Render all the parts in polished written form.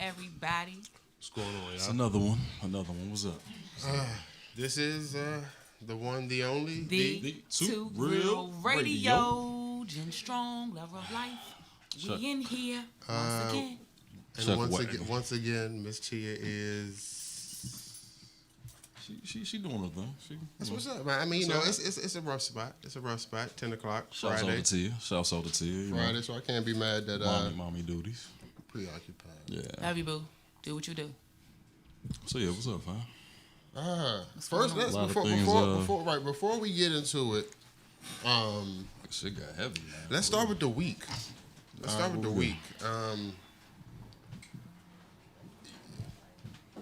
everybody? What's going on, y'all? It's another one. What's up? This is the one, the only, The Two Real Radio. Jen Strong, lover of life. Check. We in here once again. and Check once again, Miss Chia is. She doing her thing. That's what's up, man. I mean, it's a rough spot. It's a rough spot. 10 o'clock Shouts Friday. out to you. Shouts out to you. Friday, so I can't be mad that Mommy duties. preoccupied. Yeah. Love you, boo. Do what you do. So yeah, what's up, man? First, let's before we get into it, Shit got heavy, man. let's start with the week.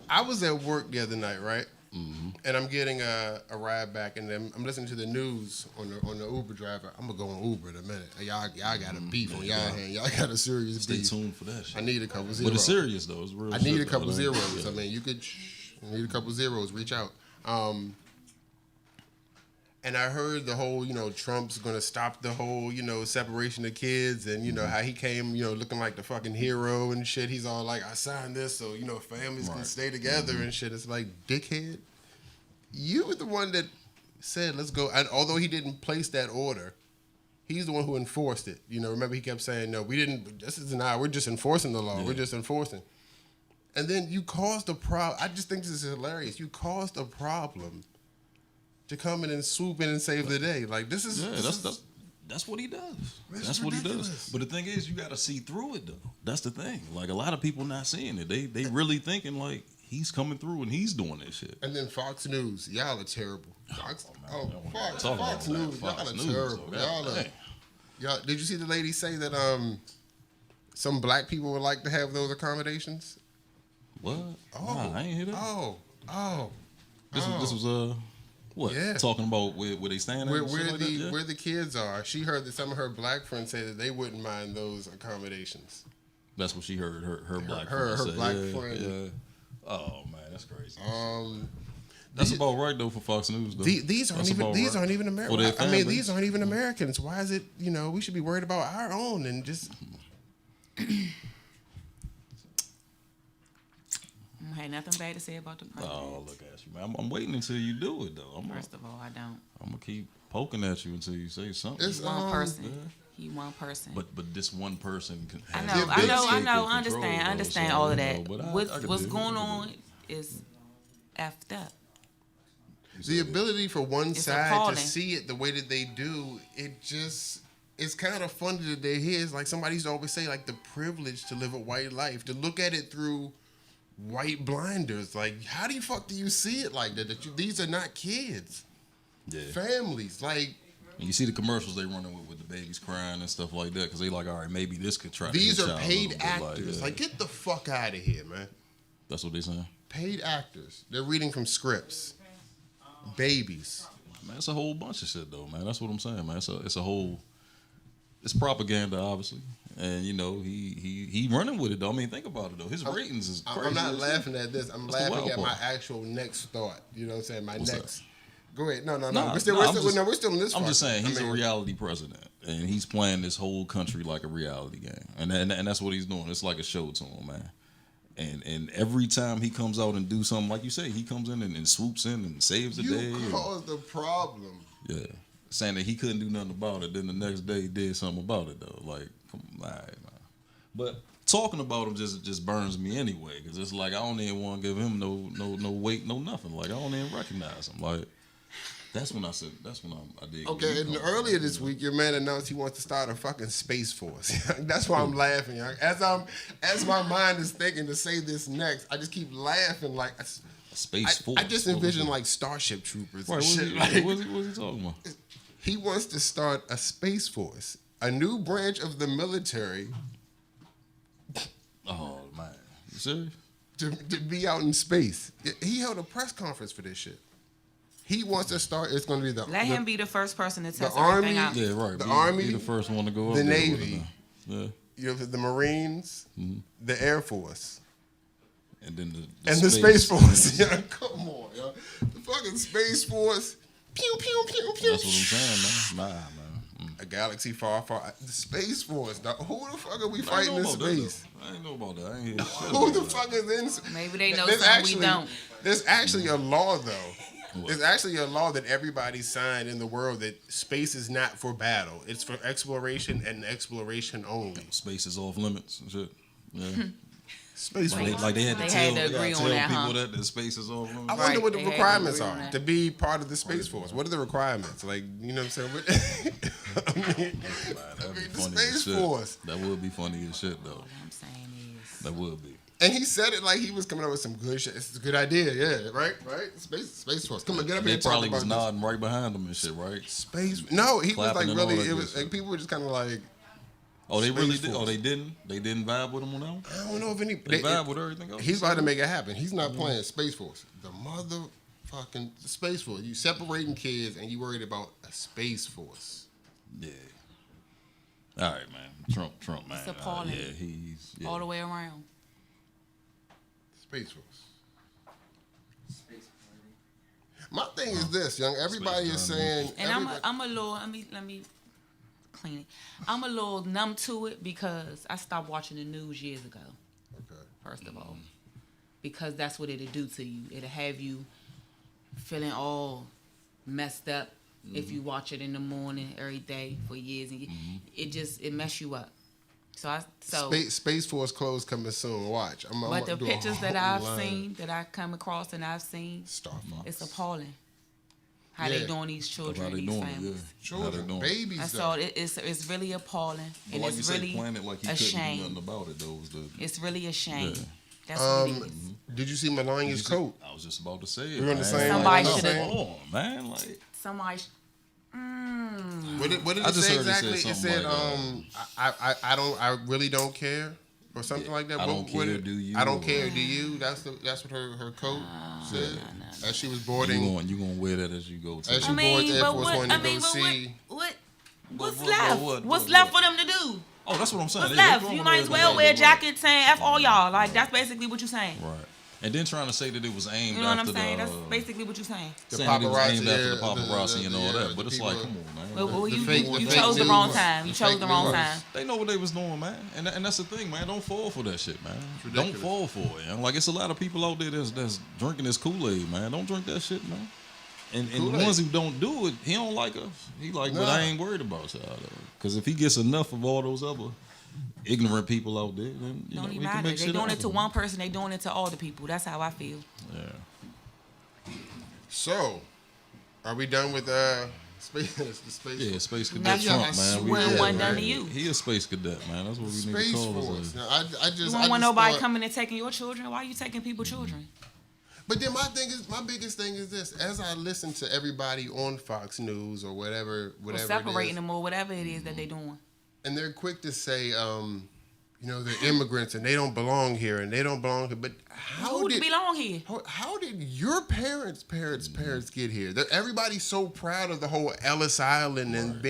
I was at work the other night, right? Mm-hmm. And I'm getting a ride back, and then I'm listening to the news on the Uber driver. I'm gonna go on Uber in a minute. Y'all got a beef on y'all hand. Y'all got a serious beef. Stay tuned for that shit. I need a couple zeros. But it's serious though. It's real. I need a shit, couple though. zeros. Yeah. I mean, I need a couple zeros. Reach out. And I heard the whole, Trump's going to stop the whole, separation of kids and, how he came, looking like the fucking hero and shit. He's all like, I signed this so, families can stay together and shit. It's like, dickhead, you were the one that said, let's go. And although he didn't place that order, he's the one who enforced it. Remember he kept saying, no, we didn't, this is not, we're just enforcing the law. Yeah. We're just enforcing. And then you caused a problem. I just think this is hilarious. You caused a problem to come in and swoop in and save the day. Like, this is... Yeah, that's what he does. That's what he does. But the thing is, you got to see through it, though. That's the thing. Like, a lot of people not seeing it. They really thinking, like, he's coming through and he's doing this shit. And then Fox News. Y'all are terrible. Fox News. Fox Y'all are terrible. Y'all, did you see the lady say that some black people would like to have those accommodations? What? Oh. Nah, I ain't hear that. Oh. This was what? Yeah. Talking about where they stand at? Where the kids are. She heard that some of her black friends say that they wouldn't mind those accommodations. That's what she heard. Her black friend. Yeah. Oh man, that's crazy. That's about right though for Fox News though. These aren't even Americans. I mean, these aren't even Americans. Why is it? We should be worried about our own and just. I had nothing bad to say about the president. Oh, look at you, man. I'm waiting until you do it, though. First of all, I don't. I'm going to keep poking at you until you say something. It's one person. He one person. But this one person can I know. Understand all of that. What's going on is effed up. The ability for one side to see it the way that they do, it's kind of funny that they're here. It's like somebody used to always say, like, the privilege to live a white life, to look at it through white blinders. Like, how do you see it like that? These are not kids. Yeah. Families. Like, and you see the commercials they running with the babies crying and stuff like that because they like, all right, maybe this could try. These are paid actors. Like, get the fuck out of here, man. That's what they saying. Paid actors. They're reading from scripts. Babies. Man, it's a whole bunch of shit though, man. That's what I'm saying, man. It's a whole. It's propaganda, obviously. And, he running with it, though. I mean, think about it, though. His ratings is crazy. I'm not laughing at this. I'm laughing at my actual next thought. You know what I'm saying? What's next. That? Go ahead. No. We're still in this. I'm just saying, he's a reality president. And he's playing this whole country like a reality game. And that's what he's doing. It's like a show to him, man. And every time he comes out and do something, like you say, he comes in and swoops in and saves the day. You caused the problem. Yeah. Saying that he couldn't do nothing about it, then the next day he did something about it though. Like, come on, all right, man. But talking about him just burns me anyway, because it's like I don't even want to give him no weight, no nothing. Like I don't even recognize him. Like that's when I did. Okay, and earlier this week, your man announced he wants to start a fucking space force. That's why I'm laughing, young. As my mind is thinking to say this next, I just keep laughing like. Space force. I just envision like Starship Troopers. Right, what's he talking about? He wants to start a space force, a new branch of the military. Oh man, you serious? To be out in space. He held a press conference for this shit. He wants to start. It's going to be let him be the first person to test everything out. Yeah, right. The Army, be the first one to go up. The Navy, yeah. The Marines, the Air Force. And then the Space Force. Yeah, come on, yo. The fucking Space Force. Pew, pew, pew, pew. That's what I'm saying, man. Nah, man. A galaxy far, far. The Space Force. Now, who the fuck are we fighting in space? I ain't know about that. I ain't hear shit. Who the fuck is in? Maybe they know something we don't. There's actually a law though. There's actually a law that everybody signed in the world that space is not for battle. It's for exploration and exploration only. Space is off limits and shit. Yeah. Space Force. Like they had to tell people that the space is off limits. I wonder what the requirements are to be part of the Space Force. What are the requirements? Like, you know what I'm saying? The Space Force. That would be funny as shit, though. What I'm saying is. That would be. And he said it like he was coming up with some good shit. It's a good idea, yeah, right? Space Force. Come on, get up here. They probably was nodding right behind him and shit, right? Space. No, he Clapping was like really. It was like people were just kind of like. Oh, they really did. Oh, they didn't. They didn't vibe with him on that one. I don't know if any. They vibe with everything else. He's about to make it happen. He's not playing Space Force. The motherfucking Space Force. You separating kids and you worried about a Space Force. Yeah. All right, man. Trump, man. It's appalling. Yeah, he's all the way around. Space Force. My thing is this, young. Everybody is saying, and I'm a little. Let me clean it. I'm a little numb to it because I stopped watching the news years ago. Okay. First of all, because that's what it'll do to you. It'll have you feeling all messed up if you watch it in the morning every day for years, and it mess you up. So Space Force clothes coming soon. Watch. But the pictures that I've seen, that I come across and I've seen, Star Fox. It's appalling. How they doing these children, these families. Children, babies. I saw it. It's really appalling, and like it's you really said, like he a shame. Do nothing about it, though. It's really a shame. Yeah. That's what it is. Did you see Melania's coat? I was just about to say it. We're on the same. Somebody should have. Oh man, like somebody. What did it say exactly? It said, I really don't care, or something like that. I don't care. Do you? I don't care. Do you? That's what her coat said. No. As she was boarding. You gonna wear that as you go to. As she boards Air Force One to go see. What's left? What's left for them to do? Oh, that's what I'm saying. What's left? You might as well wear a jacket saying "F all y'all." Like that's basically what you're saying. Right. And then trying to say that it was aimed You know what after I'm saying? That's basically what you're saying. The saying it was paparazzi, aimed after the paparazzi and all that. But it's people, like, come on, man. Well, you chose the wrong time. You chose the wrong time. They know what they was doing, man. And that's the thing, man. Don't fall for that shit, man. Don't fall for it. And like, it's a lot of people out there that's drinking this Kool-Aid, man. Don't drink that shit, man. And the ones who don't do it, he don't like us. He like, but I ain't worried about y'all, though. Because if he gets enough of all those other ignorant people out there, then Don't even we can matter. make They shit doing happen. it to one person. They doing it to all the people. That's how I feel. Yeah. So, are we done with space? Yeah, space cadet That's Trump, I man. swear, one done to you. He a space cadet, man. That's what we need Space to call Force. us. Now, I just You I don't want just nobody thought, coming and taking your children. Why are you taking people's children? But then my biggest thing is this: as I listen to everybody on Fox News or whatever Or separating them or whatever it is that they doing. and they're quick to say, they're immigrants and they don't belong here and they don't belong here. But Who belong here? How did your parents get here? Everybody's so proud of the whole Ellis Island and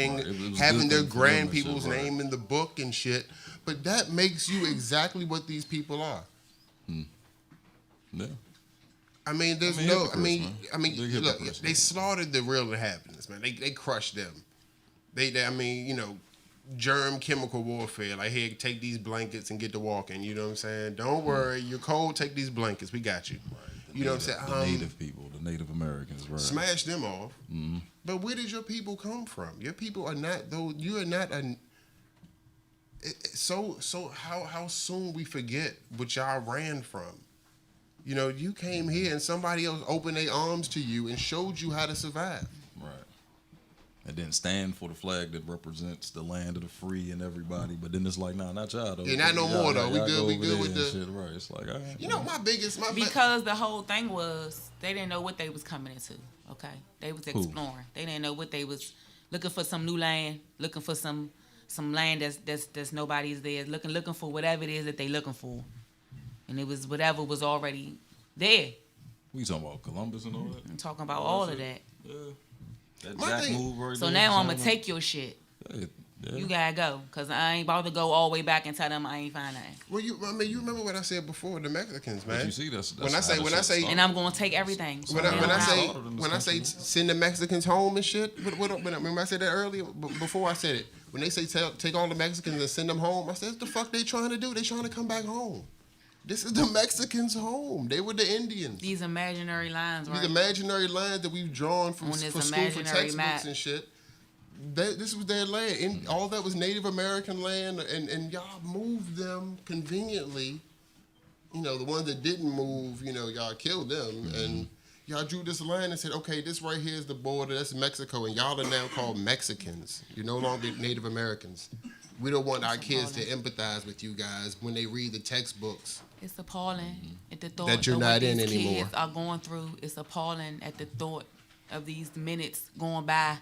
having their grandpeople's name in the book and shit. But that makes you exactly what these people are. Yeah. I mean, look, they slaughtered the real inhabitants, man. They crushed them. Germ chemical warfare. Like, here, take these blankets and get to walking. You know what I'm saying? Don't worry, you're cold. Take these blankets. We got you. Right. You know what I'm saying? The native people, the Native Americans, right? Smash them off. Mm-hmm. But where did your people come from? Your people are not though. You are not a. So how soon we forget what y'all ran from? You know, you came here and somebody else opened their arms to you and showed you how to survive. Right. And then stand for the flag that represents the land of the free and everybody. But then it's like, nah, not y'all, though. Yeah, not no more, though. We good with the shit, right. It's like, all right. You know, because the whole thing was they didn't know what they was coming into. Okay, they was exploring. They didn't know what they was looking for. Some new land, looking for some land that's nobody's there. Looking for whatever it is that they looking for, and it was whatever was already there. We talking about Columbus and all that. I'm talking about all of that. Yeah. That Jack move right So there, now I'm gonna take your shit. Yeah, You gotta go, cause I ain't about to go all the way back and tell them I ain't find nothing. Well, you remember what I said before, the Mexicans, man. But you see, that's when I say, and I'm gonna take everything. When I say send the Mexicans home and shit. Remember I said that earlier. Before I said it, when they say take all the Mexicans and send them home, I said, what the fuck they trying to do? They trying to come back home. This is the Mexicans' home. They were the Indians. These imaginary lines, right? These imaginary lines that we've drawn for school for textbooks map. And shit. This was their land. All that was Native American land, and y'all moved them conveniently. You know, the ones that didn't move, you know, y'all killed them. And y'all drew this line and said, okay, this right here is the border. That's Mexico. And y'all are now called Mexicans. You're no longer Native Americans. We don't want our kids to empathize with you guys when they read the textbooks. It's appalling at the thought that you're not in anymore. Kids are going through. It's appalling at the thought of these minutes going by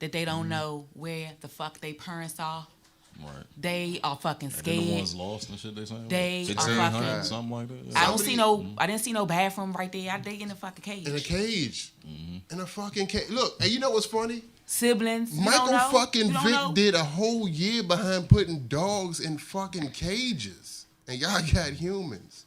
that they don't know where the fuck their parents are. Right. They are fucking scared. And the ones lost and shit they saying? They are fucking... Something like that? Yeah. I didn't see no bathroom right there. They in a fucking cage. In a cage. In a fucking cage. Look, and you know what's funny? Siblings. Michael fucking Vick did a whole year behind putting dogs in fucking cages. And y'all got humans.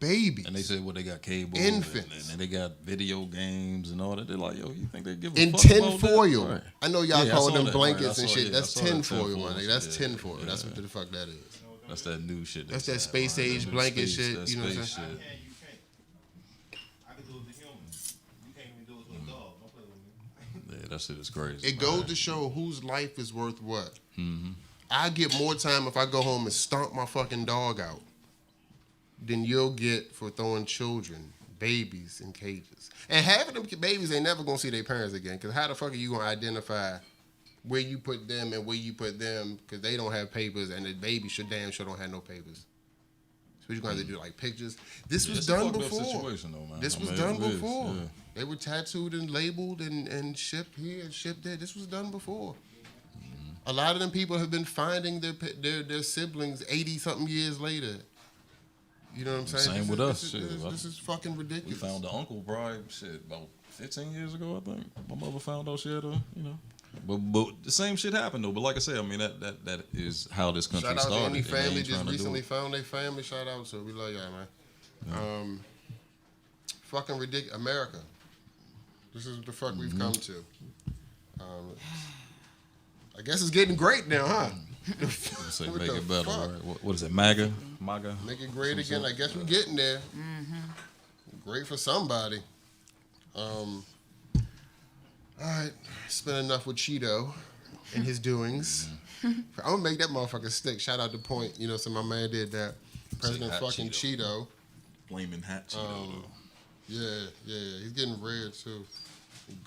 Babies. And they said, they got cable. Infants. And they got video games and all that. They're like, yo, you think they give a in fuck tin about foil. That? Right. I know y'all call them blankets and shit. Yeah, that's tin foil, my nigga. That's tin foil. Yeah. That's what the fuck that is. That's that new shit. That's that space age blanket shit. You know what I'm saying? I can do it with humans. You can't even do it with a dog. Don't play with me. Yeah, that shit is crazy. It goes to show whose life is worth what. I get more time if I go home and stomp my fucking dog out than you'll get for throwing children, babies, in cages. And half of them babies ain't never gonna see their parents again. Cause how the fuck are you gonna identify where you put them and where you put them? Cause they don't have papers, and the baby damn sure don't have no papers. So you're gonna have to do like pictures. This was done before. This was done before. They were tattooed and labeled and shipped here and shipped there. This was done before. A lot of them people have been finding their siblings 80-something years later. You know what I'm saying? Same with us. This is fucking ridiculous. We found the uncle probably about 15 years ago, I think. My mother found out she had but the same shit happened though. But like I said, I mean that is how this country started. Shout out to any family just recently found their family. Shout out to we love y'all, man. Fucking ridiculous. America. This is what the fuck we've come to. I guess it's getting great now, huh? Say make it better, right? What is it, MAGA? Make it great again. I guess we're getting there. Great for somebody. All right, spent enough with Cheeto and his doings. I'm gonna make that motherfucker stick. Shout out to Point. You know, so my man did that. President fucking Cheeto. Flaming hat Cheeto. Yeah. He's getting red too.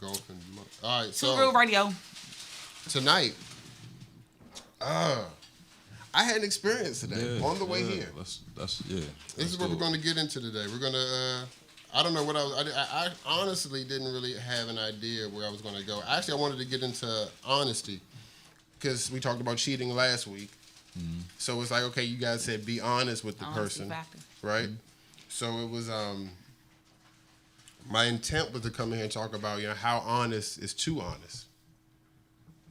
Golfing. All right, so Real Radio. Tonight, I had an experience today on the way here. This is what we're going to get into today. We're going to. I don't know what I honestly didn't really have an idea where I was going to go. Actually, I wanted to get into honesty because we talked about cheating last week. So it's like, okay, you guys said be honest with the person, right? So it was. My intent was to come in here and talk about how honest is too honest.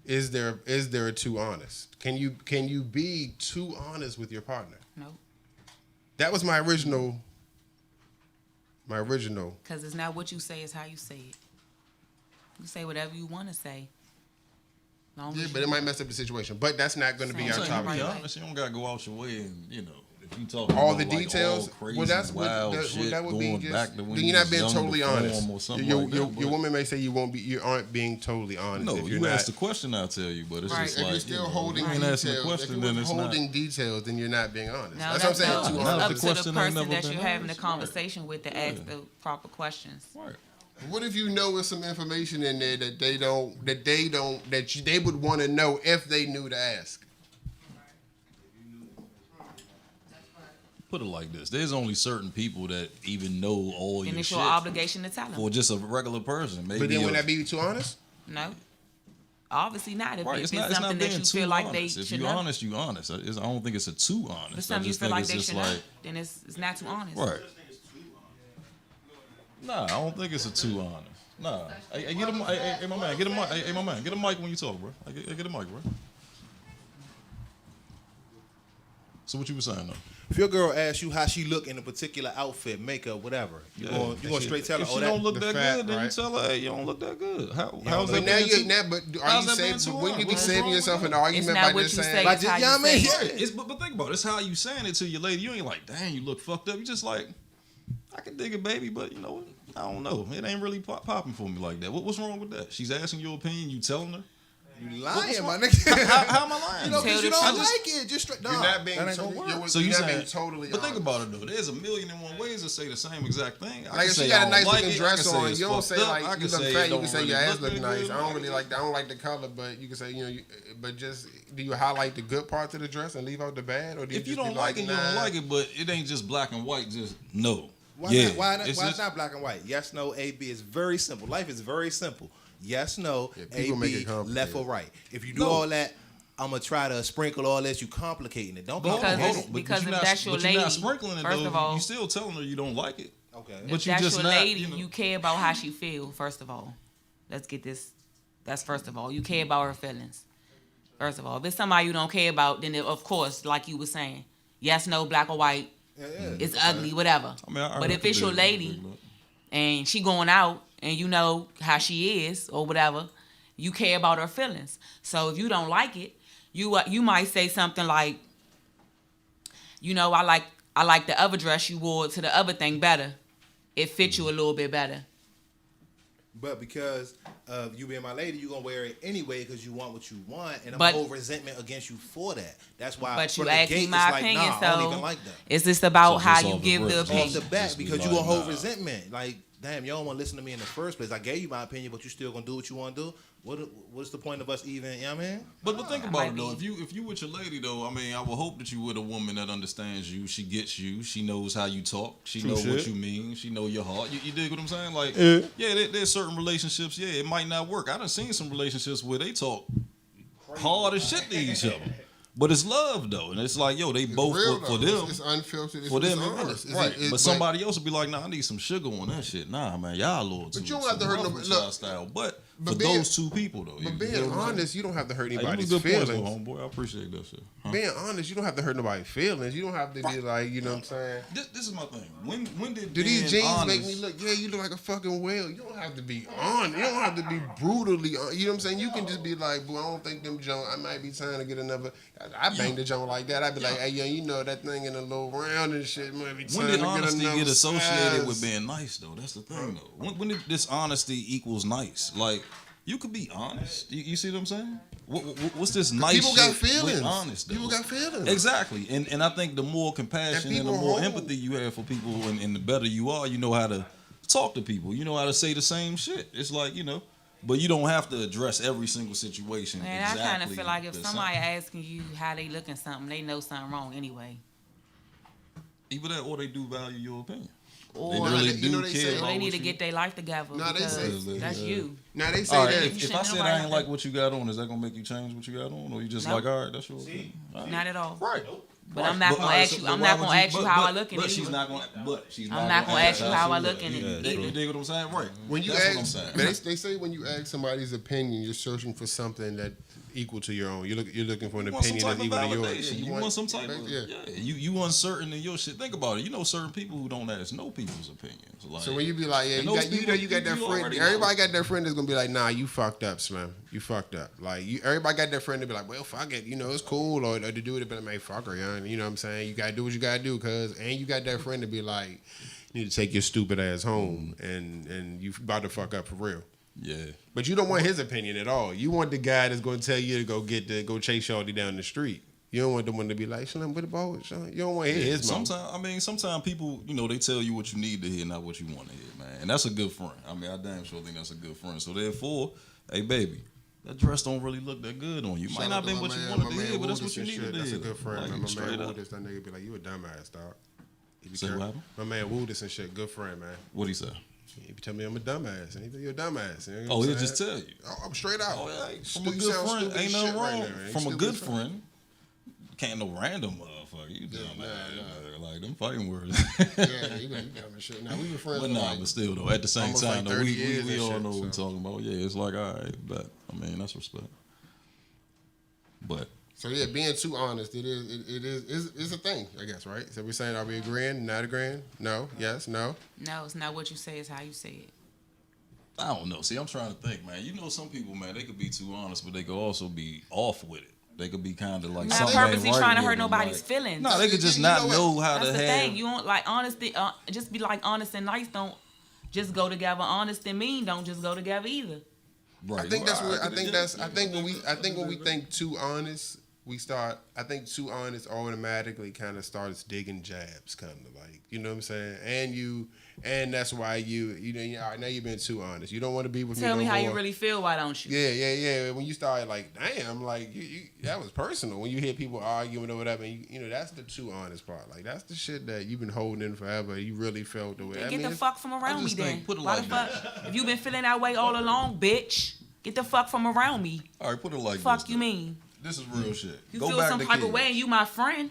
Is there a too honest? Can you be too honest with your partner? No. That was my original. Because it's not what you say, it's how you say it. You say whatever you want to say. But it might mess up the situation. But that's not going to be our topic. To be honest, you don't got to go out your way and, if you talk all about the details, all crazy, wild shit that would going be just, back to when then you're not being totally honest. Your woman may say you aren't being totally honest. No, if you ask the question, I'll tell you. But it's just if like you're still holding details. If you're holding details, then you're not being honest. No, that's what I'm saying. It's up to the person that you're having a conversation with to ask the proper questions. Right. What if you know there's some information in there that they would want to know if they knew to ask? Put it like this: there's only certain people that even know all your shit. And it's your obligation to tell them. For just a regular person, maybe. But then wouldn't that be too honest? No, obviously not. If it's something that you feel like they should know. If you're honest, you honest. I don't think it's a too honest. But something you feel like they should know, then it's not too honest. Right. Nah, I don't think it's a too honest. Nah. Hey, get a mic. Hey, my man, get a mic. Hey, my man, get a mic when you talk, bro. Get a mic, bro. So what you was saying though? If your girl asks you how she look in a particular outfit, makeup, whatever, you going straight tell her, if she oh, don't look the that fat, good, then you right? tell her, hey, you don't look that good. How's But that? now being you too- now, but are how's you that saying? being too Wouldn't you be honest? saving What's yourself wrong an with argument It's not by what just you saying? say, Like, it's how yeah, I you mean, say it. yeah. But think about it. It's how you saying it to your lady. You ain't like, dang, you look fucked up. You just like, I can dig it, baby, but you know, I don't know. It ain't really popping for me like that. What's wrong with that? She's asking your opinion. You telling her? You lying, my nigga. How am I lying? You know, because you Tell don't the like it. Just straight. You're not being that ain't gonna work. So you're you not saying being totally. But think honest. about it though. There's a million and one ways to say the same exact thing. I Like can if say she got I a don't nice like looking it, I dress can say on, it's you don't fucked say up, I like can you look say fat. it You don't can say really your ass look look that nice. good. I don't really like. I don't like the color, but you can say But just do you highlight the good parts of the dress and leave out the bad, or do you If you just don't be like it, you don't nah? like it. But it ain't just black and white. Just no. Why yeah. not? Why It's it's just- not black and white? Yes, no, A, B. It's very simple. Life is very simple. Yes, no, Yeah, A, people make B, it complicated. left or right. If you do No. all that, I'm gonna try to sprinkle all this. You complicating it. Don't But hold on, Because hold it's- on. because you're if not, that's your but you're not lady, sprinkling it first though. of all- You still telling her you don't like it. Okay. But If you that's just your not, lady, you know. you care about how she feel. First of all, let's get this. That's first of all. You care about her feelings. First of all, if it's somebody you don't care about, then of course, like you were saying, yes, no, black or white, Yeah, it's ugly, whatever. I mean, I But if it's your lady and she going out and you know how she is or whatever, you care about her feelings. So if you don't like it, you might say something like, I like the other dress you wore to the other thing better. It fit you a little bit better. But because of you being my lady, you're gonna wear it anyway because you want what you want, and I'm But- gonna hold resentment against you for that. That's why. But from you the asked gate, me it's my like, opinion, nah, so I don't even like that. it's just about So how just you off the give the rip, just opinion. Off the bat, Just be because you like, gonna hold nah. resentment. Like, damn, you don't want to listen to me in the first place. I gave you my opinion, but you still gonna do what you want to do. What's the point of us even? You know what I mean? But think That about might it though. be. If you with your lady though, I mean, I would hope that you with a woman that understands you. She gets you. She knows how you talk. She True knows what shit. you mean. She know your heart. You dig what I'm saying? Like, Yeah. there's certain relationships. Yeah, it might not work. I done seen some relationships where they talk hard as shit to each other, but it's love though, and it's like, yo, they both Real, for though. them. It's unfiltered. For them, it's it's honest. right? But somebody else would be like, "Nah, I need some sugar on that shit." Nah, man, y'all a little too. But you don't have to hurt rough nobody- with look, y'all style. But but for being- those two people though, But you being know what I'm saying? honest, you don't have to hurt Hey, anybody's them good points, feelings. though, homeboy. I appreciate that shit. Huh? Being honest, you don't have to hurt nobody's feelings. You don't have to be like, you know what I'm saying? This is my thing. When did Do these being jeans honest, make me look? Yeah, you look like a fucking whale. You don't have to be on. You don't have to be brutally on. You know what I'm saying? You can just be like, boo, I don't think them Jones. I might be trying to get another. I bang the Jones like that. I'd be like, hey, yo, you know that thing in a little round and shit. Might be when trying did to get honesty another get associated size. with being nice though? That's the thing though. When did this honesty equals nice? Like you could be honest. You see what I'm saying? What's this nice? People got shit with feelings. Honest though? People got feelings. Exactly. And I think the more compassion and, the people more hold. empathy you have for people, and the better you are, you know how to talk to people. You know how to say the same shit. It's like, you know, but you don't have to address every single situation. And exactly I kind of feel like if the somebody same. asking you how they looking something, they know something wrong anyway. Either that or they do value your opinion. Or They really you know do they care. say- or about they need what to you- get their life together Nah, they because say- that's you. Now they say All right, that. if I shouldn't said nobody I ain't have like to- what you got on, is that gonna make you change what you got on, or you just No. like, all right, that's your opinion? All right. Not at all. Right. But I'm not gonna ask you. I'm not gonna ask you how I look in But it. she's either. not gonna. But she's I'm not gonna ask you how I look in it You either. dig what I'm saying? Right. When you That's what I'm ask, saying. they say when you ask somebody's opinion, you're searching for something that equal to your own. You're looking for an You want some opinion type that's of equal to yours. validation. You want some type of yeah. You uncertain in your shit. Think about it. You know certain people who don't ask no people's opinions. Like, So when you be like, yeah, and you those got people, you got that you friend. already Everybody know. got that friend that's gonna be like, nah, you fucked up, Slim. You fucked up. Like everybody got that friend to be like, well, fuck it, you know, it's cool, or to do it, but man, fuck her, young. You know what I'm saying? You gotta do what you gotta do, cause and you got that friend to be like, you need to take your stupid ass home, and you about to fuck up for real. Yeah. But you don't want his opinion at all. You want the guy that's going to tell you to go chase Shorty down the street. You don't want the one to be like, Slim, what about it, Sean? You don't want to hear his mouth. Sometimes people, you know, they tell you what you need to hear, not what you want to hear, man. And that's a good friend. I mean, I damn sure think that's a good friend. So therefore, hey, baby, that dress don't really look that good on you. Might Shout not out to been my what you man- wanted my to man hear, but that's Woodis what you and needed shit. to That's hear. a good friend, Like, man. My straight man up. Woodis, that nigga be like, you a dumbass, dog. He be Say careful. what happened? My man Woodis and shit, good friend, man. What'd he say? He be telling me I'm a dumbass, and he be, you're a dumbass. You know what Oh, I'm he'll saying? just tell you. Oh, I'm straight out. Oh, yeah. You From a you good sound friend, stupid ain't as nothing shit right wrong. now. You From a stupid good as fuck. friend, can't no random motherfucker. motherfucker. You dumb nah. ass. Like, them fighting words. Yeah, you got me shit. Now, we were friends But for nah, like, but still, though, at the same almost time, like though, 30 we years all and shit, know what we're so. talking about. Yeah, it's like, all right, but, I mean, that's respect. But. So yeah, being too honest, it's a thing, I guess, right? So we're saying, are we agreeing, not agreeing? No, yes, no. No, it's not what you say, it's how you say it. I don't know. See, I'm trying to think, man. You know, some people, man, they could be too honest, but they could also be off with it. They could be kind of like Not something ain't purposely right trying to with hurt them, nobody's like, feelings. No, they could just You not know what? know how That's to the have. thing. You don't like honesty. Just be like honest and nice. Don't just go together. Honest and mean don't just go together either. Right. I think that's what Yeah. I think when we think too honest, I think too honest automatically kind of starts digging jabs, kind of like, you know what I'm saying? And that's why you know, all right, now you've been too honest. You don't want to be with me no Tell me how more. you really feel. Why don't you? Yeah. When you start like, damn, like you that was personal. When you hear people arguing or whatever, and you know that's the too honest part. Like that's the shit that you've been holding in forever. You really felt the way. Then I get mean, the fuck from around me just think, then. put it Why like the fuck? If you been feeling that way all along, bitch, get the fuck from around me. All right, put it like Fuck this. you then. mean? This is real shit. You Go feel back some to type kids. of way and you my friend.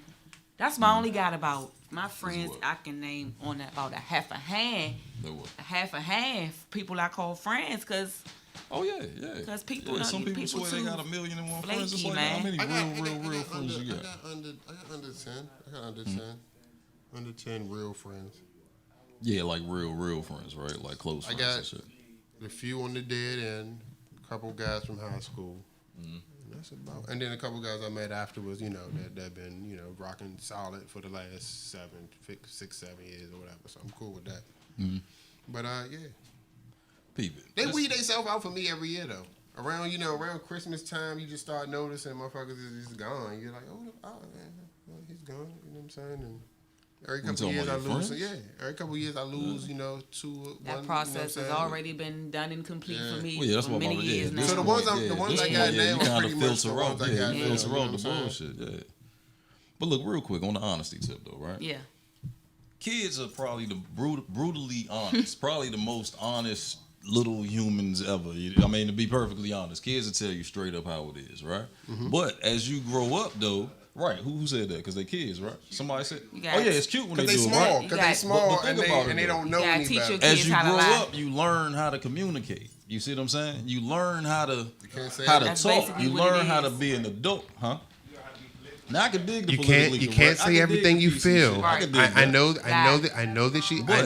That's my only got about my friends. what? I can name on about a half a hand. That what? A half a half people I call friends because Oh yeah. 'Cause people Yeah, don't- some people people swear they too got 1,000,001 friends. It's flaky, like, how man. many real friends you got? I got under 10. I got under 10. Under 10 real friends. Yeah, like real friends, right? Like close I friends got and shit. a few on the dead end, a couple guys from high school. Mm-hmm. That's about. And then a couple guys I met afterwards, you know, that been, you know, rocking solid for the last 6, 7 years or whatever. So I'm cool with that. Mm-hmm. But yeah, Peep it. they weed themselves out for me every year though. Around Christmas time, you just start noticing motherfuckers is just gone. You're like, oh man, well, he's gone. You know what I'm saying? And every couple of years I lose. friends? Yeah, every couple of years I lose. You know, that one, process you know has already been done and complete for me Well, yeah, that's for what many I'm years now. So the ones I got you now kind are of pretty much the filter out. ones I Yeah, got you now, filter you know out what the I'm bullshit. Yeah. But look, real quick on the honesty tip though, right? Yeah. Kids are probably the brutally honest, probably the most honest little humans ever. I mean, to be perfectly honest, kids will tell you straight up how it is, right? Mm-hmm. But as you grow up, though, right? Who said that? Because they kids, right? Somebody said, You "Oh got- yeah, it's cute when they Because do they it, small, right?" because You they got- small, but think about it, and they though. don't know You gotta any teach better. your As kids you how to grow lie. up, you learn how to communicate. You see what I'm saying? You learn how to can't say That's talk. basically You what it learn how to is. be an adult, huh? Now I can dig the You politically can't correct. I say can dig everything the you PC feel. shit. I can dig I that.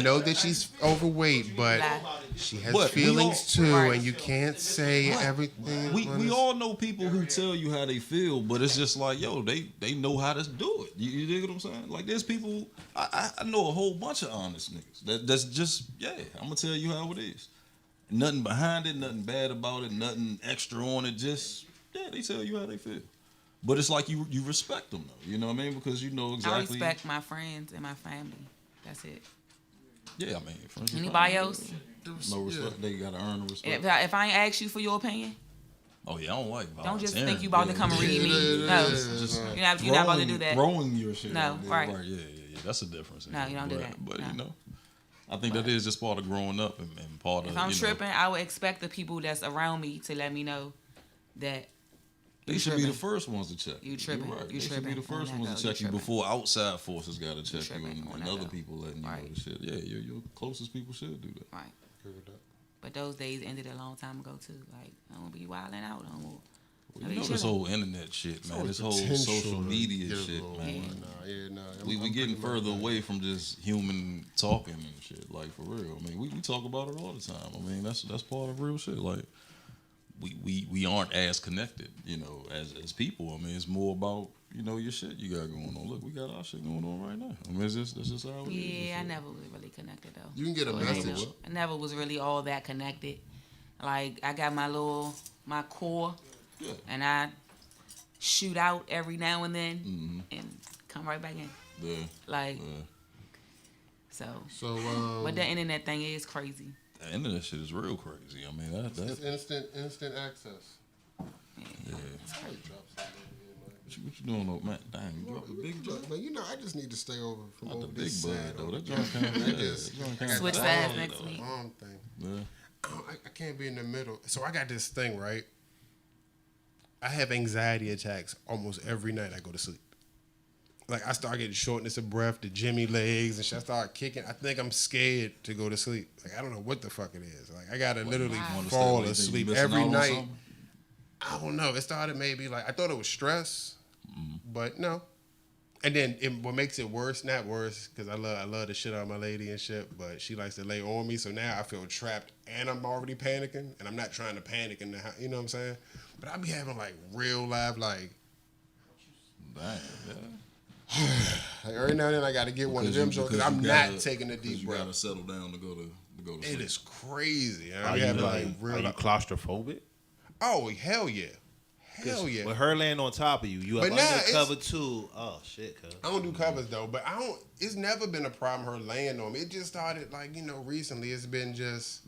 know that she's overweight, but Lie. she has But we feelings all- too, Right. and you can't say everything. We all know people who tell you how they feel, but it's just like, yo, they know how to do it. You dig what I'm saying? Like there's people I know a whole bunch of honest niggas that's just I'm gonna tell you how it is. Nothing behind it, nothing bad about it, nothing extra on it. Just they tell you how they feel. But it's like you respect them though. You know what I mean? Because you know I exactly. respect my friends and my family. That's it. Yeah, I mean, friends and Anybody family, else? no respect. They gotta earn the respect. If I ain't ask you for your opinion, Oh yeah, I don't like violence. don't just think you about to come and read me. No, you're not about to do that. Throwing your shit. No, out there. right. Yeah. That's a difference. No, you don't do that. But No. you know, I think that is just part of growing up and part of. If I'm you know, tripping, I would expect the people that's around me to let me know that they you should be tripping. the first ones to check. You tripping. You're right. You They should be tripping the first on ones that to though. check You you tripping. before outside forces got to check you tripping and on that other though. people letting you Right. know the shit. Yeah, your closest people should do that. Right. But those days ended a long time ago too. Like I don't be wilding out no more. I be You know this chilling. whole internet shit, man. always This whole potential social to media get a shit, little man. more. We getting further away from just human talking and shit. Like for real. I mean, we talk about it all the time. I mean, that's part of real shit. Like we aren't as connected, you know, as people. I mean, it's more about your shit you got going on. Look, we got our shit going on right now. I mean, that's just how it is. Yeah, I never was really connected though. You can get a So it ain't message. I never was really all that connected. Like I got my core, Yeah. and I shoot out every now and then and come right back in. Yeah. Like Yeah. so. So, But the internet thing is crazy. The internet shit is real crazy. I mean, it's instant access. yeah. What you doing, though, man? Dang, you dropped a big drop. But I just need to stay over from Not the over big this bud side. though. That joint kind of Switch sides next week. Long thing. Yeah. I can't be in the middle. So I got this thing, right? I have anxiety attacks almost every night I go to sleep. like I start getting shortness of breath, the Jimmy legs, and shit. I start kicking. I think I'm scared to go to sleep. Like I don't know what the fuck it is. Like I gotta literally fall asleep every night. I don't know. It started maybe like I thought it was stress, but no. And then what makes it worse, not worse, because I love the shit out of my lady and shit, but she likes to lay on me, so now I feel trapped and I'm already panicking, and I'm not trying to panic in the house, you know what I'm saying? But I be having like real live like every now and then I got to get one of them because I'm not taking a deep breath. You got to settle down to go to sleep. It is crazy. Are you claustrophobic? Oh, hell yeah. Hell yeah. With her laying on top of you, you have under cover too. Oh shit, cuz. I don't do covers though, but it's never been a problem her laying on me. It just started like, recently it's been just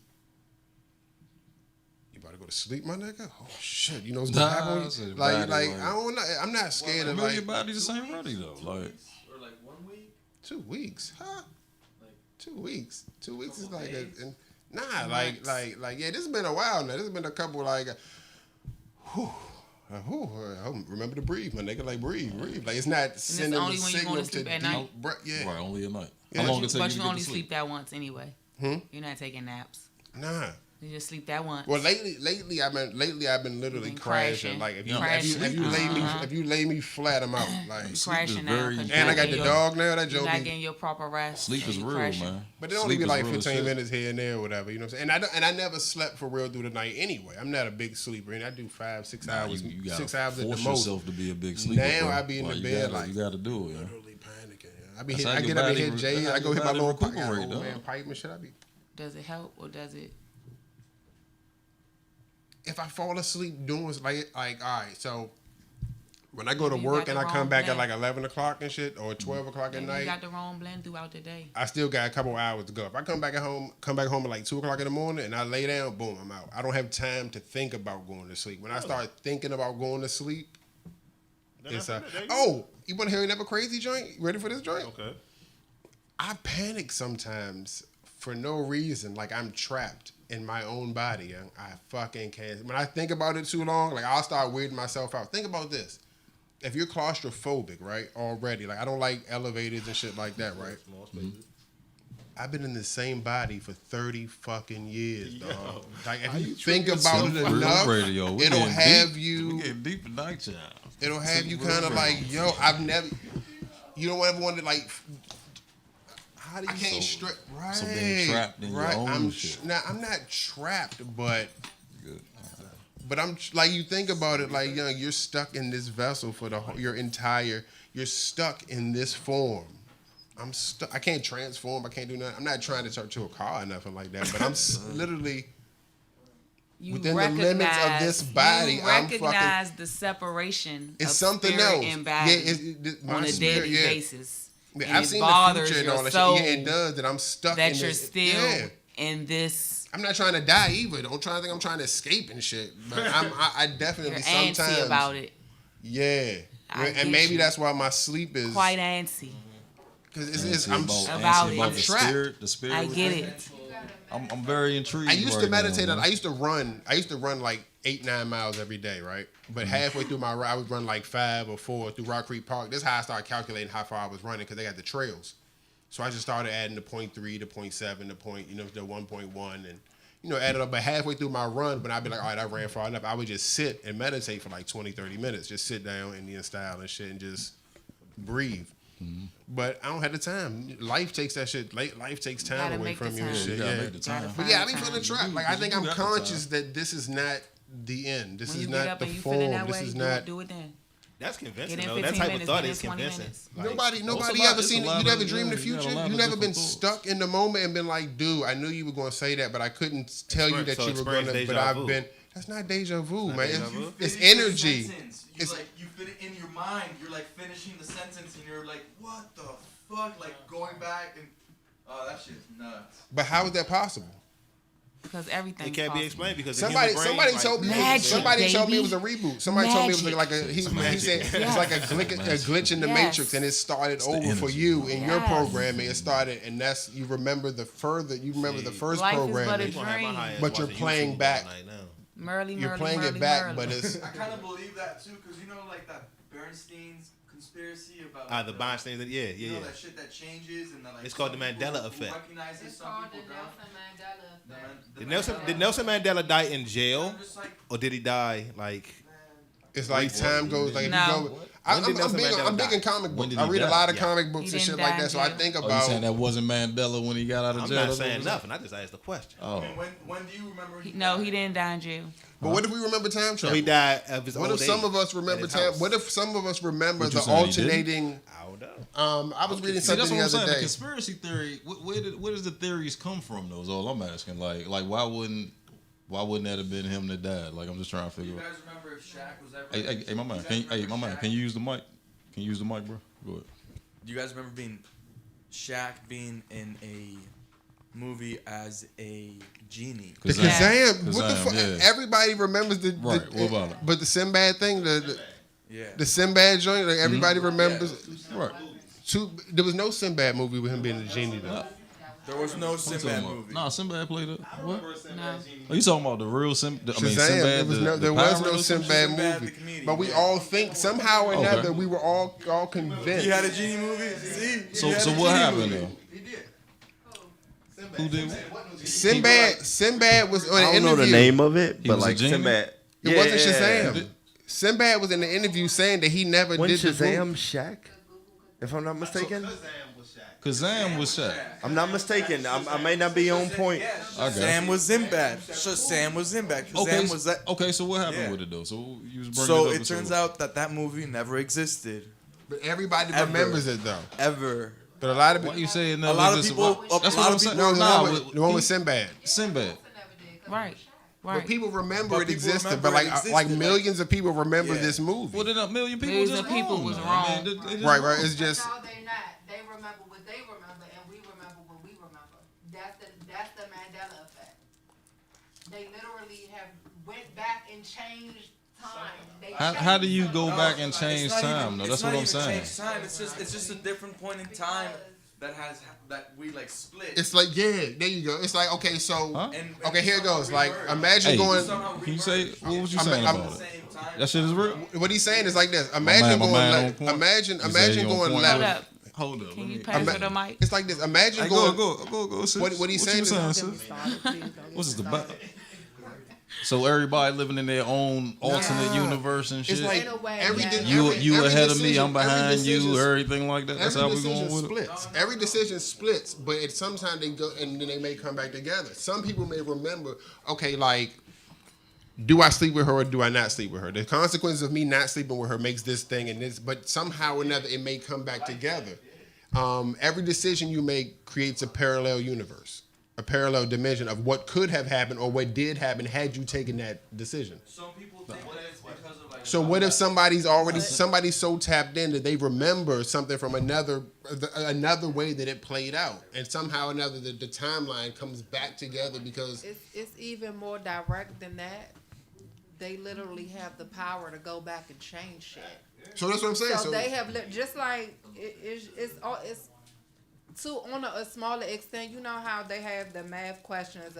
you about to go to sleep, my nigga? Oh shit, you know what's gonna happen? Like I don't know. I'm not scared of like your body the same ready though. Like or like 1 week? 2 weeks. Huh? Like 2 weeks. 2 weeks is like yeah, this has been a while now. This has been a couple like remember to breathe, my nigga. Like breathe. Like it's not sending a signal to deep breath. Yeah, right. Only at night. Yeah. How long it take But you you to only get to sleep that once anyway. You're not taking naps. Nah. You just sleep that once. Well, lately I've been literally crashing. Like if you lay me flat, I'm out. Like crashing now. And I got the dog now. That joke. You're not getting your proper rest. Sleep is real, man. But it only be like 15 minutes here and there, or whatever. You know what I'm saying? And I never slept for real through the night anyway. I'm not a big sleeper, and I do 5-6 hours. You 6 hours at the most. Force yourself to be a big sleeper. Now I be in the bed like you got to do it. Yeah. Literally panicking. I get up and hit Jay. I go hit my little pipe and shit. Does it help or does it? If I fall asleep doing like all right, so when I go to work and I come back at like 11 o'clock and shit or 12 o'clock at night, you got the wrong blend throughout the day. I still got a couple hours to go. If I come back home at like 2 o'clock in the morning and I lay down, boom, I'm out. I don't have time to think about going to sleep. When I start thinking about going to sleep, it's you want to hear another crazy joint? You ready for this joint? Okay. I panic sometimes for no reason, like I'm trapped in my own body. I fucking can't. When I think about it too long, like I'll start weirding myself out. Think about this. If you're claustrophobic, right, already, like I don't like elevators and shit like that, right? I've been in the same body for 30 fucking years, dog. Like if you think about it enough, it'll have you. We getting deep tonight, child. It'll have you kind of like, yo, I've never. You don't ever want to like. How do you can't strip right? So being trapped in your own shit. Now I'm not trapped, but I'm like you think about it, like you're stuck in this vessel for you're stuck in this form. I'm stuck. I can't transform. I can't do nothing. I'm not trying to turn to a car or nothing like that, but I'm literally within the limits of this body. You recognize the separation. It's of something spirit else. And body on a daily basis. Yeah, I've seen the future and all that shit. Yeah, it does. That I'm stuck that in you're this. still in this. I'm not trying to die either. Don't try to think I'm trying to escape and shit. But I definitely you're sometimes antsy about it. Yeah, and maybe that's why my sleep is quite antsy. Because I'm trapped. The spirit. I get it. I'm very intrigued. I used to meditate. I used to run like 8-9 miles every day, right? But halfway through my ride, I would run like 5 or 4 through Rock Creek Park. This is how I started calculating how far I was running because they got the trails. So I just started adding the 0.3, the 0.7, the the 1.1, and added up. But halfway through my run, when I'd be like, all right, I ran far enough, I would just sit and meditate for like 20, 30 minutes. Just sit down Indian style and shit and just breathe. Mm-hmm. But I don't have the time. Life takes that shit. Life takes time away from you and shit. But yeah, I be feeling trapped. Like I think I'm conscious that this is not the end. This is not the form. This is not. Do it then. That's convincing though. That type of thought is convincing. Like, nobody ever seen it. You never dreamed the future. You never been stuck in the moment and been like, dude, I knew you were going to say that, but I couldn't tell you that you were going to. But I've been. That's not deja vu, man. It's energy. It's like you fit it in your mind. You're like finishing the sentence, and you're like, "What the fuck?" Like going back and that shit's nuts. But how is that possible? Because everything it can't be explained because somebody told me it was a reboot. Somebody told me it was like a he said it's like a glitch in the Matrix, and it started over for you in your programming. It started, and that's you remember the first programming, but you're playing back. You're playing it back, but it's. I kind of believe that too, because like that Bernstein's conspiracy about The bystanders. Yeah, yeah, you know yeah. that shit that changes and that like It's called the some people Mandela who effect. recognizes It's some called the people down. Nelson Mandela effect. Did Nelson Mandela die in jail, I'm just like, or did he die like? It's like time goes like if No. you go. When did Nelson Mandela I'm big die? in comic When books. did I he read a die? lot of Yeah. comic books He and didn't shit die like in that. So I jail. think Oh, you saying about. that wasn't Mandela when he got out of I'm jail? not That's what saying it was? nothing. I just asked the question. Oh. I mean, when do you remember? No, he didn't die in jail. But what if we remember time So travel? he died of his What old if some age of us at remember his time? house. What if some of us remember What you the saying, he didn't? alternating? I don't know. I was reading See, something that's what the I'm saying. other The day. conspiracy theory. Where does the theories come from? Though is all I'm asking. Like why wouldn't that have been him that died? Like I'm just trying to Do you figure out. guys remember if Shaq was ever? Hey, my man. You guys remember Shaq? Can you use the mic? Can you use the mic, bro? Go ahead. Do you guys remember Shaq being in a movie as a genie? The Kazam. Kazam. What the Kazam, fuck? yeah. Everybody remembers the. Right, what about it? But the Sinbad thing, Yeah. the Sinbad joint, like everybody remembers. Right. There was no Sinbad movie with him being a genie though. There was no What you Sinbad talking about? movie. Nah, Sinbad played it. What? No. Are you talking about the real Sinbad? I mean, Shazam. Sinbad. There was no pirate or some shit? Sinbad Sinbad the movie, comedian, but we yeah. all think somehow or Okay. another we were all convinced. He had a genie movie. See? So He had a what genie happened movie. though? He did. Who did? Sinbad was on I an don't know interview. the name of it, He but was a like genie? Sinbad. It wasn't Shazam. Sinbad was in the interview saying that he never When did the Shazam movie. Shaq, if I'm not mistaken. Kazam was Shaq. I'm not mistaken. I may not be on point. Okay. Sam was Sinbad. Sam was Sinbad. Okay. Sam was that. Okay. So what happened Yeah. with it though? So you was bringing So it up. it turns out that movie never existed But everybody Ever. remembers it though. ever. But a lot of Why people. you saying A lot of people. That's a what lot I'm of saying. people. No, the one with Sinbad. Sinbad. Right. But Right. people remember But it people existed. remember But like it existed, like like- millions of people remember Yeah. this movie. Well, then a million people Millions just of people wrong, was though. wrong. I mean, they just Right. wrong. It's just. No, they not. They remember what they remember, and we remember what we remember. That's the Mandela effect. They literally have went back and changed time. They How do you changed go time. back and change time? though? That's what I'm saying. Time. It's just a different point in time that we like split. It's like there you go. It's like okay, so Huh? okay, here it goes. Like imagine Hey, going. Can you say what was you I'm- saying I'm- about it? That shit is real. What he's saying is like this. My Imagine man on going. point. Imagine You say he on going point. left. Hold up. Hold up. Can let you me- pass her the mic? It's like this. Imagine Hey, going. go, sis. What he's saying you is- saying, sis? What's this about? So everybody living in their own alternate universe and shit. It's like In a way, every yeah. de- you every- you every ahead of me, decision- I'm behind every you, decision- everything like that. That's Every how we decision going with it. splits. Every decision splits, but it sometimes they go and then they may come back together. Some people may remember, okay, like, do I sleep with her or do I not sleep with her? The consequences of me not sleeping with her makes this thing and this, but somehow or another it may come back together. Every decision you make creates a parallel universe, a parallel dimension of what could have happened or what did happen had you taken that decision. Some people think that it's because of like. So what if somebody's so tapped in that they remember something from another way that it played out, and somehow or another the timeline comes back together because It's even more direct than that. They literally have the power to go back and change shit. so that's what I'm saying. So they have just like it's to on a smaller extent. You know how they have the math questions,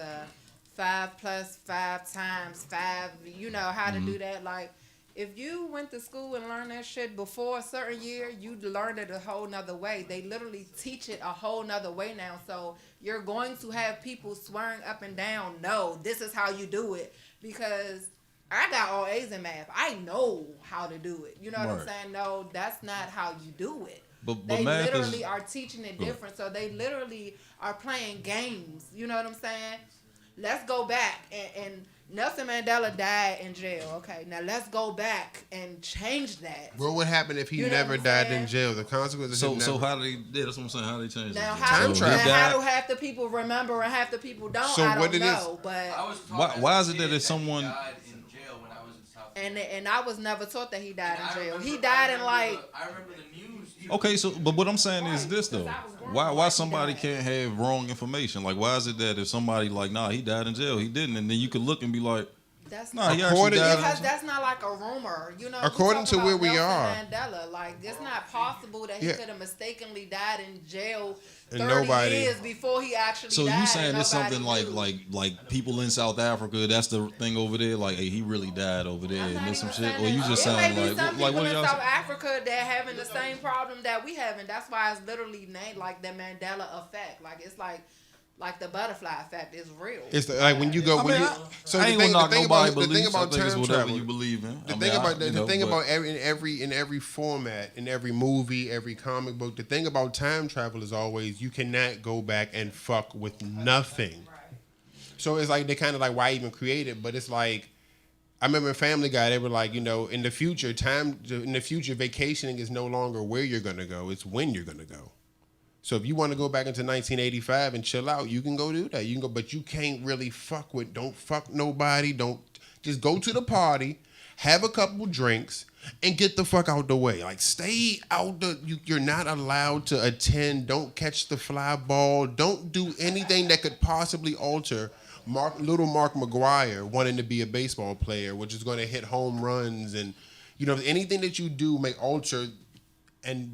5 + 5 × 5. You know how to do that. Like if you went to school and learned that shit before a certain year, you learned it a whole nother way. They literally teach it a whole nother way now. So you're going to have people swearing up and down, no, this is how you do it, because I got all A's in math. I know how to do it. You know what I'm Right. saying? No, that's not how you do it. But They math literally is are teaching it different. So they literally are playing games. You know what I'm saying? Let's go back and Nelson Mandela died in jail. Okay, now let's go back and change that. what would happen if he You know never what I'm died saying? in jail? The consequences. of him so never- how do they? Yeah, that's what I'm saying. How they change Now it? how, Time now travel. He how died- do half the people remember and half the people don't? So I what don't it is- know, but I was taught Why as is a it that kid if someone- he died in jail when I was in South and I was never taught that he died And in I jail. remember- He died in I like. remember I remember the news. Okay, so but what I'm saying is this though. Right, 'cause I was born Why like he somebody died. can't have wrong information? Like why is it that if somebody like he died in jail, he didn't, and then you could look and be like, That's Nah, he According- actually because died. that's not like a rumor, you know. According you talk to about where we Nelson are. Mandela, like it's not possible that he Yeah. could have mistakenly died in jail And 30 nobody- years before he actually So died. you saying and it's something nobody like knew. like people in South Africa? That's the thing over there. Like, hey, he really died over there, I'm and not there's some even shit. saying Or you that. just There saying may be like, some like people what in y'all? South Africa that having the same problem that we having. That's why it's literally named like the Mandela effect. Like it's like the butterfly effect is real. It's like when you go. I when mean, you, I, so I the ain't thing, gonna knock the thing nobody about the thing beliefs. I about think it's time whatever travel. you believe in. The I thing mean, about you know, the thing but- about every format, in every movie, every comic book, the thing about time travel is always you cannot go back and fuck with nothing. So it's like they kind of like why even create it, but it's like I remember in Family Guy they were like, you know, in the future vacationing is no longer where you're gonna go, it's when you're gonna go. So if you want to go back into 1985 and chill out, you can go do that. You can go, but you can't really don't fuck nobody. Don't just go to the party, have a couple drinks, and get the fuck out the way. Like stay out you're not allowed to attend. Don't catch the fly ball. Don't do anything that could possibly alter little Mark McGuire wanting to be a baseball player, which is going to hit home runs and anything that you do may alter.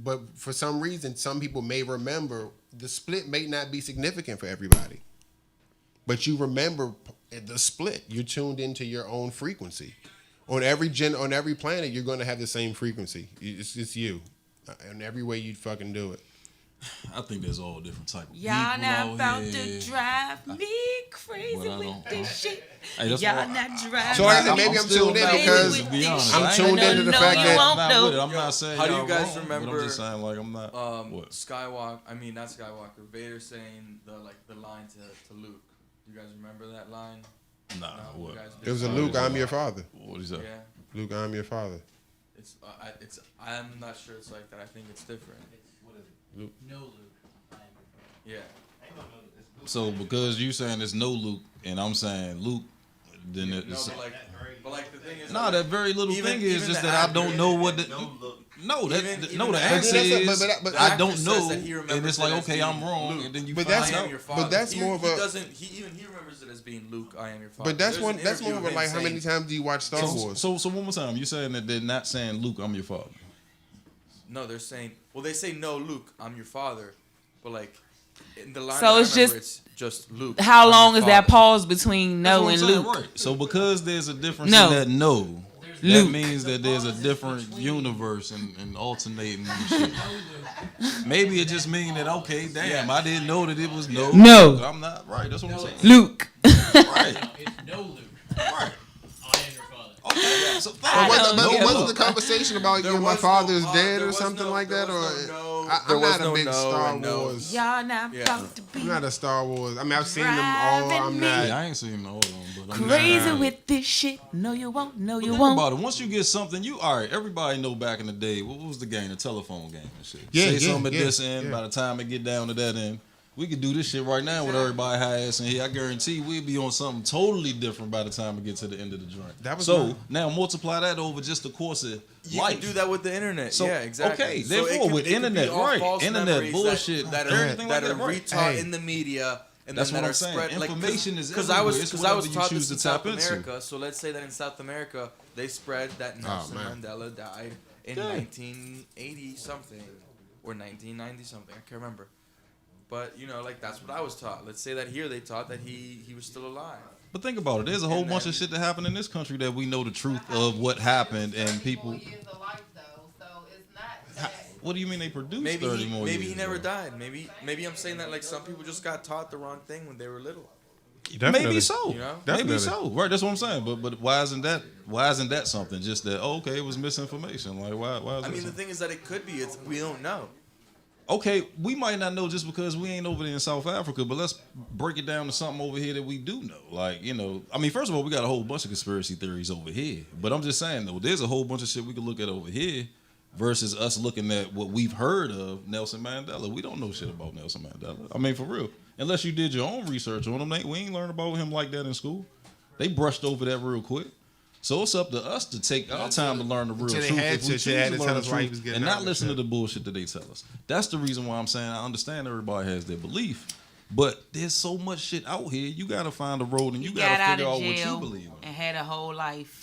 But for some reason, some people may remember the split may not be significant for everybody. But you remember the split. You're tuned into your own frequency. On every planet, you're going to have the same frequency. It's you. In every way you'd fucking do it. I think there's all different type of Y'all people not out about here. to drive me crazy But I with don't- this shit. Hey, that's Y'all why- not driving So like I said, me maybe I'm still tuned in not because to be honest. I'm I ain't tuned gonna into the know fact you that won't I'm know. not with it. I'm not saying How do you y'all guys wrong, remember, But I'm just saying like I'm not. what? Skywalker? I mean, not Skywalker. Vader saying the line to Luke. You guys remember that line? Nah, No, you what? guys it was a didn't. Luke, I'm your father. What is that? Yeah, Luke, I'm your father. it's I'm not sure it's like that. I think it's different. Luke. No, Luke. I am your Yeah. So because you saying it's no Luke and I'm saying Luke, then No, it's but like the thing is. nah. That very little Even- thing is even just the that I don't actor- know what the. No, that Even- no. even The the answer actor- is but The I actor don't says know, that he and remembers it's like it as okay, I'm being wrong, Luke. and then you But find that's I am out. your father. that's he, more of he a- doesn't. He remembers it as being Luke. I am your father. But that's There's an that's more interview of a him like how many saying- times do you watch Star Wars? So one more time, you saying that they're not saying Luke, I'm your father. No, they're saying. Well, they say no, Luke. I'm your father, but like in the line. So that it's I remember, just- it's just Luke. How I'm long your is that father. pause between That's no what and I'm saying, Luke? right. So because there's a difference No. in that no, that Luke. means that there's a different universe and alternating and shit. Maybe it just means that okay, damn, I didn't know that it was no. No. I'm not right. That's what I'm saying. Luke. Right. No, it's no Luke. Right. I am your father. Okay. So I don't know. Wasn't the conversation about There my was father's no, dead there or was something no- like there that? Or was no no, I'm there was not a no big no Star and no. Wars. Y'all not Yeah. about to be I'm not a Star Wars. I mean, I've seen them all. Driving I'm me not. Yeah, I ain't seen all of them, but I'm crazy not. with this shit. No, you won't. No, But you think won't. about it. Once you get something, you all right. Everybody know back in the day what was the game, the telephone game and shit. Yeah, Say yeah, something at yeah, this end. yeah. By the time it get down to that end, we could do this shit right now with everybody high ass in here. I guarantee we'd be on something totally different by the time we get to the end of the joint. That was so my- now multiply that over just the course of You life. can do that with the internet. So, yeah, exactly. okay, So it therefore, could- with it could be internet, all right, false internet memories bullshit, that everything are, like that that, are right. retaught Hey. in the media. And That's then what that I'm are saying. spread, like, Information is because I everywhere. was It's because I was whatever you taught choose this to in tap South into. America. So let's say that in South America they spread that Nelson man. Mandela died in 1980 something or 1990 something. I can't remember. But you know, like that's what I was taught. Let's say that here they taught that he was still alive. But think about it. There's a whole And bunch then- of shit that happened in this country that we know the truth of what happened, and 30 people. more years of life, though, so it's not that. What do you mean they produced Maybe 30 more maybe years he never ago? died. Maybe I'm saying that like some people just got taught the wrong thing when they were little. Maybe so. You know? Maybe Definitely. so. Right. That's what I'm saying. But why isn't that something? Just that okay, it was misinformation. Like why is I that mean, the something? thing is that it could be. It's we don't know. Okay, we might not know just because we ain't over there in South Africa, but let's break it down to something over here that we do know. Like, you know, I mean, first of all, we got a whole bunch of conspiracy theories over here. But I'm just saying, though, there's a whole bunch of shit we could look at over here versus us looking at what we've heard of Nelson Mandela. We don't know shit about Nelson Mandela. I mean, for real. Unless you did your own research on him, we ain't learned about him like that in school. They brushed over that real quick. So it's up to us to take our time to learn the real Until truth. they had If to, we they choose had to to learn tell the us why he truth was getting and out not and listen to shit. the bullshit that they tell us. That's the reason why I'm saying I understand everybody has their belief, But there's so much shit out here. You gotta find a road, and you got gotta out figure of out what you jail believe in. and had a whole life.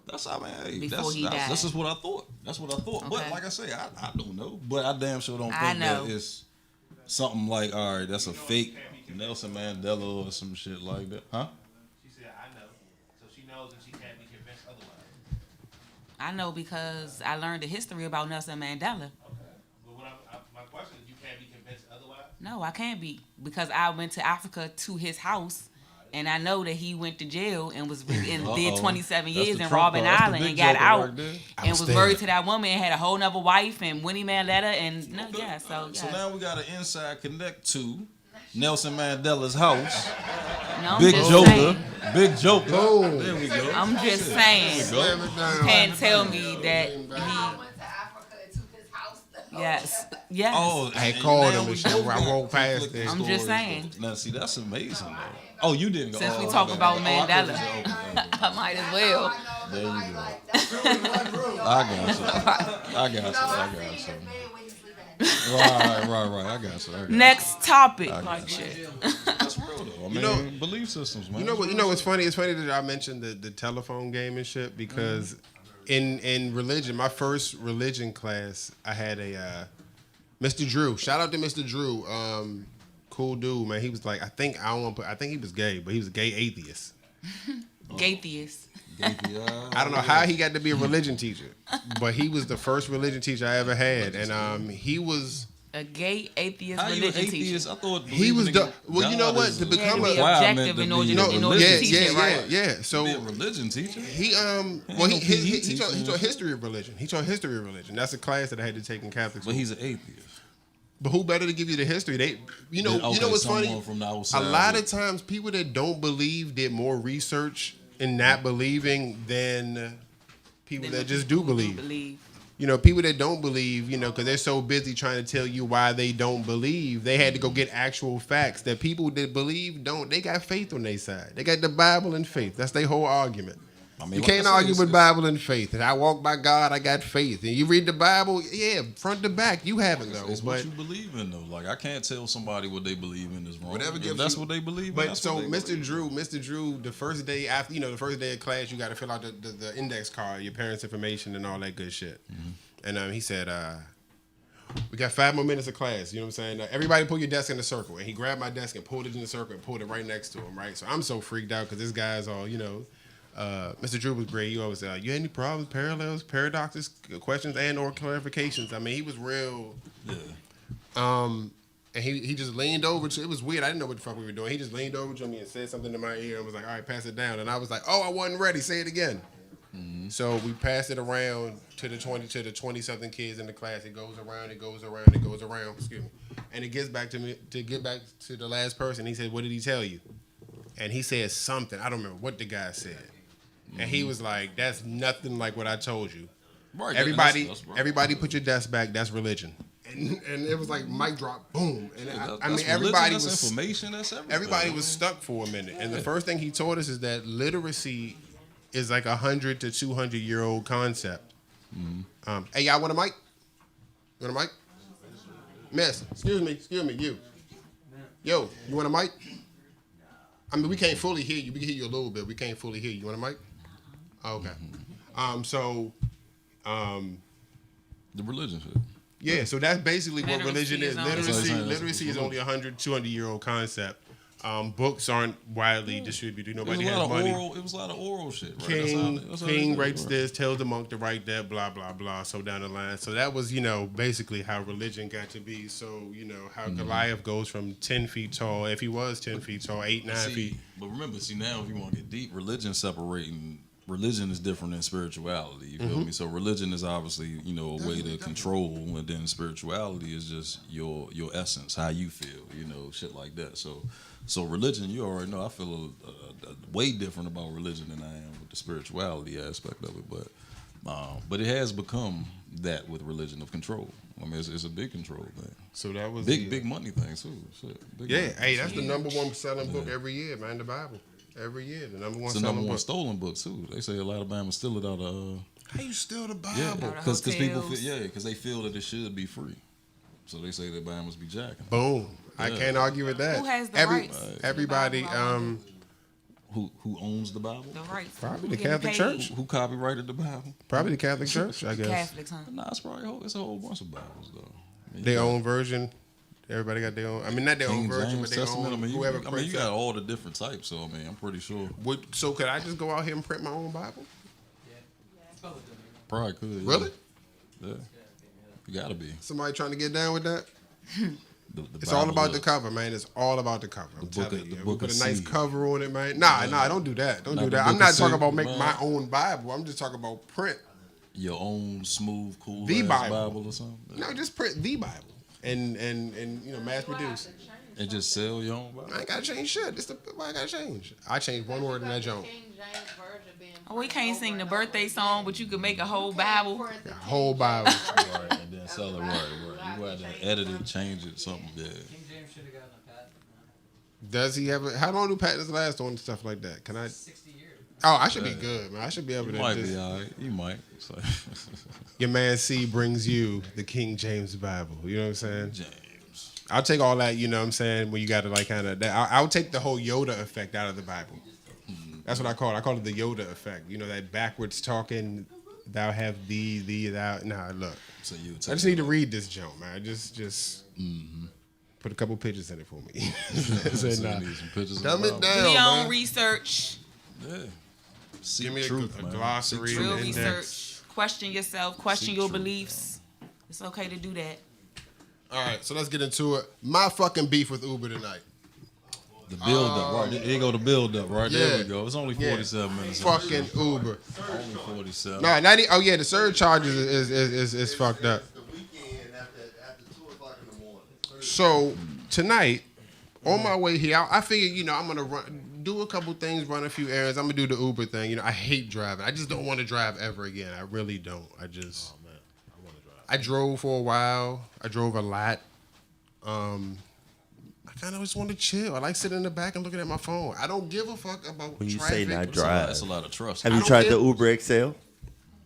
That's how man. Hey, Before he died. that's just what I thought. That's what I thought. But Okay. like I say, I don't know. But I damn sure don't I think know. that it's something like, all right, that's a fake Nelson Mandela or some shit like that, huh? She said, I know. So she knows and she can't be convinced otherwise. I know because I learned the history about Nelson Mandela. Okay. But my question is, you can't be convinced otherwise? No, I can't be because I went to Africa to his house, and I know that he went to jail and was did 27 That's years the in Trump Robben card. That's the Island big and got joker out right there. and was there. married to that woman and had a whole nother wife and Winnie Mandela and So now we got an inside connect to Nelson Mandela's house. No, I'm Big just Joker. saying. Big Joker. Boom. There we go. I'm just saying. Slam it down. You can't tell me that he. went to Africa and took his house. Yes. Yes. Oh, I and called now him we and shit. both I got walked past conflicting there. I'm just stories, saying. though. Now, see, that's amazing, though. Oh, you didn't go. Since we oh, talk okay. about Oh, I Mandela. could've said, okay. I might as well. There you go. I got you. I got you. Right. I got you. Next topic. I Like got you. shit. That's real, though. I mean, know- belief systems, man. You know what's funny? It's funny that I mentioned the telephone game and shit because in religion, my first religion class, I had a Mr. Drew. Shout out to Mr. Drew. Cool dude, man. He was like, I think he was gay, but he was a gay atheist. Gaytheist. I don't know how he got to be a religion teacher, but he was the first religion teacher I ever had, and he was. A gay atheist How you religion atheist? teacher. I thought He was believing in well, you know God what? is To a become be a objective in order to teach it right. yeah. So be a religion teacher. he no he taught teaching. history of religion. He taught history of religion. That's a class that I had to take in Catholic school. But he's an atheist. But who better to give you the history? You know what's funny? Someone from the outside A lot would- of times, people that don't believe did more research in not believing than people that just do believe. You know, people that don't believe, because they're so busy trying to tell you why they don't believe, they had to go get actual facts. That people that believe don't. They got faith on their side. They got the Bible and faith. That's their whole argument. I mean, You like can't I said, argue with it's- Bible and faith. And I walk by God, I got faith. And you read the Bible, yeah, front to back. You haven't though. It's but what you believe in, though. Like, I can't tell somebody what they believe in is wrong. Whatever If gives that's you- what they believe in. But That's so, what they Mr. believe. Drew, the first day after, the first day of class, you got to fill out the index card, your parents' information, and all that good shit. And he said, "We got 5 more minutes of class." You know what I'm saying? Everybody, put your desk in a circle. And he grabbed my desk and pulled it in a circle and pulled it right next to him. Right. So I'm so freaked out because this guy's all, Mr. Drew was great. You always you had any problems, parallels, paradoxes, questions, and/or clarifications? I mean, he was real. Yeah. And he just leaned over to, it was weird. I didn't know what the fuck we were doing. He just leaned over to me and said something in my ear and was like, all right, pass it down. And I was like, oh, I wasn't ready. Say it again. So we passed it around to the 20 something kids in the class. It goes around, it goes around, it goes around. Excuse me. And it gets back to me, to get back to the last person. He said, what did he tell you? And he said something. I don't remember what the guy said. And he was like, that's nothing like what I told you. Right. Everybody, that's right. everybody put your desk back. That's religion. And it was like mic drop, boom. And I mean, That's everybody religion, that's was information. That's everything. everybody was stuck for a minute. And the first thing he taught us is that literacy is like 100 to 200-year-old concept. Hey, y'all want a mic? You want a mic? Miss, excuse me, you. Yo, you want a mic? I mean, we can't fully hear you. We can hear you a little bit. We can't fully hear you. You want a mic? Oh, okay. The religion shit. Yeah, so that's basically what Literacy religion is. is only- That's what I'm saying. Literacy is only 100, 200-year-old concept. Books aren't widely distributed. Nobody has money. It was a lot of oral shit. Right? That's how King it writes is, this, tells the monk to write that, blah, blah, blah, so down the line. So that was, basically how religion got to be. So, how Goliath goes from 10 feet tall, if he was 10 feet tall, 8, 9 feet. But remember, now if you want to get deep, religion is different than spirituality. You feel me? So religion is obviously, a way to control, and then spirituality is just your essence, how you feel, shit like that. So religion, you already know, I feel way different about religion than I am with the spirituality aspect of it. But it has become that with religion of control. I mean, it's a big control thing. So that was Big money thing too. Shit. Big money. Hey, that's the number one selling book every year, man, the Bible. Every year, the number one It's the selling number one book. stolen book too. They say a lot of Bama steal it out of. How you steal the Bible? Yeah, Out of because people hotels. feel because they feel that it should be free, so they say that Bama's be jacking. Boom. I can't argue with that. Who has the rights to the Everybody. Bible? Who owns the Bible? The rights. Probably Who the getting Catholic paid? Church. Who copyrighted the Bible? Probably the Catholic Church, I guess. Catholics, huh? Nah, it's probably it's a whole bunch of Bibles though. I mean, Their you got own version. Everybody got their own. I mean, not their own King version, James but their Testament. own. I mean, Whoever you prints got it. all the different types. So I mean, I'm pretty sure. So could I just go out here and print my own Bible? Probably could. Yeah. Really? Yeah. You gotta be. Somebody trying to get down with that? The It's all Bible about is- the cover, man. It's all about the cover. I'm book telling of- you. the We book put of a nice seed. cover on it, man. Nah, don't do that. Don't Not do the that. I'm book not of talking seed, about making man. my own Bible. I'm just talking about print. Your own smooth, cool The ass Bible. Bible or something. No, just print the Bible and mass produce. And just sell your own Bible. I ain't gotta change shit. Why I gotta change? I changed one word in that joint. Oh, we can't sing the birthday song, but you can make a whole Bible. The whole Bible. Right, and then sell it right. You had to edit it, change it, something. Yeah. King James should have gotten a patent. Does he have how long do patents last on stuff like that? Can I? 60 years. Oh, I should be good, man. I should be able You to. might just, be alright. You might. So, your man C brings you the King James Bible. You know what I'm saying? James. I'll take all that. You know what I'm saying? When you got to like kind of. I'll take the whole Yoda effect out of the Bible. That's what I call it. I call it the Yoda effect. You know that backwards talking. Thou have thee, thou. Nah, look. So you. I just need to read this junk, man. Just put a couple pictures in it for me. So Said, you nah. need some pictures of Dumb the it Bible. down, Do your man. own research. Yeah. Seek Give me truth, a man. glossary. Seek Real truth. Index. research. Question yourself. Question Seek your truth, beliefs. It's okay to do that. All right, so let's get into it. My fucking beef with Uber tonight. The build up, right? There you go, the build up, right? There Yeah. we go. It's only 47 minutes. in. Fucking Uber. Only 47. No, not oh yeah, the surcharges is fucked up. The weekend after 2:00 in the morning. So tonight, on my way here, I figured I'm gonna do a couple things, run a few errands. I'm gonna do the Uber thing. I hate driving. I just don't want to drive ever again. I really don't. I just. Oh man, I want to drive. I drove for a while. I drove a lot. I kind of just want to chill. I like sitting in the back and looking at my phone. I don't give a fuck about When you traffic. say not That's a lot- drive, That's a lot of trust. have I you don't tried care. the Uber XL?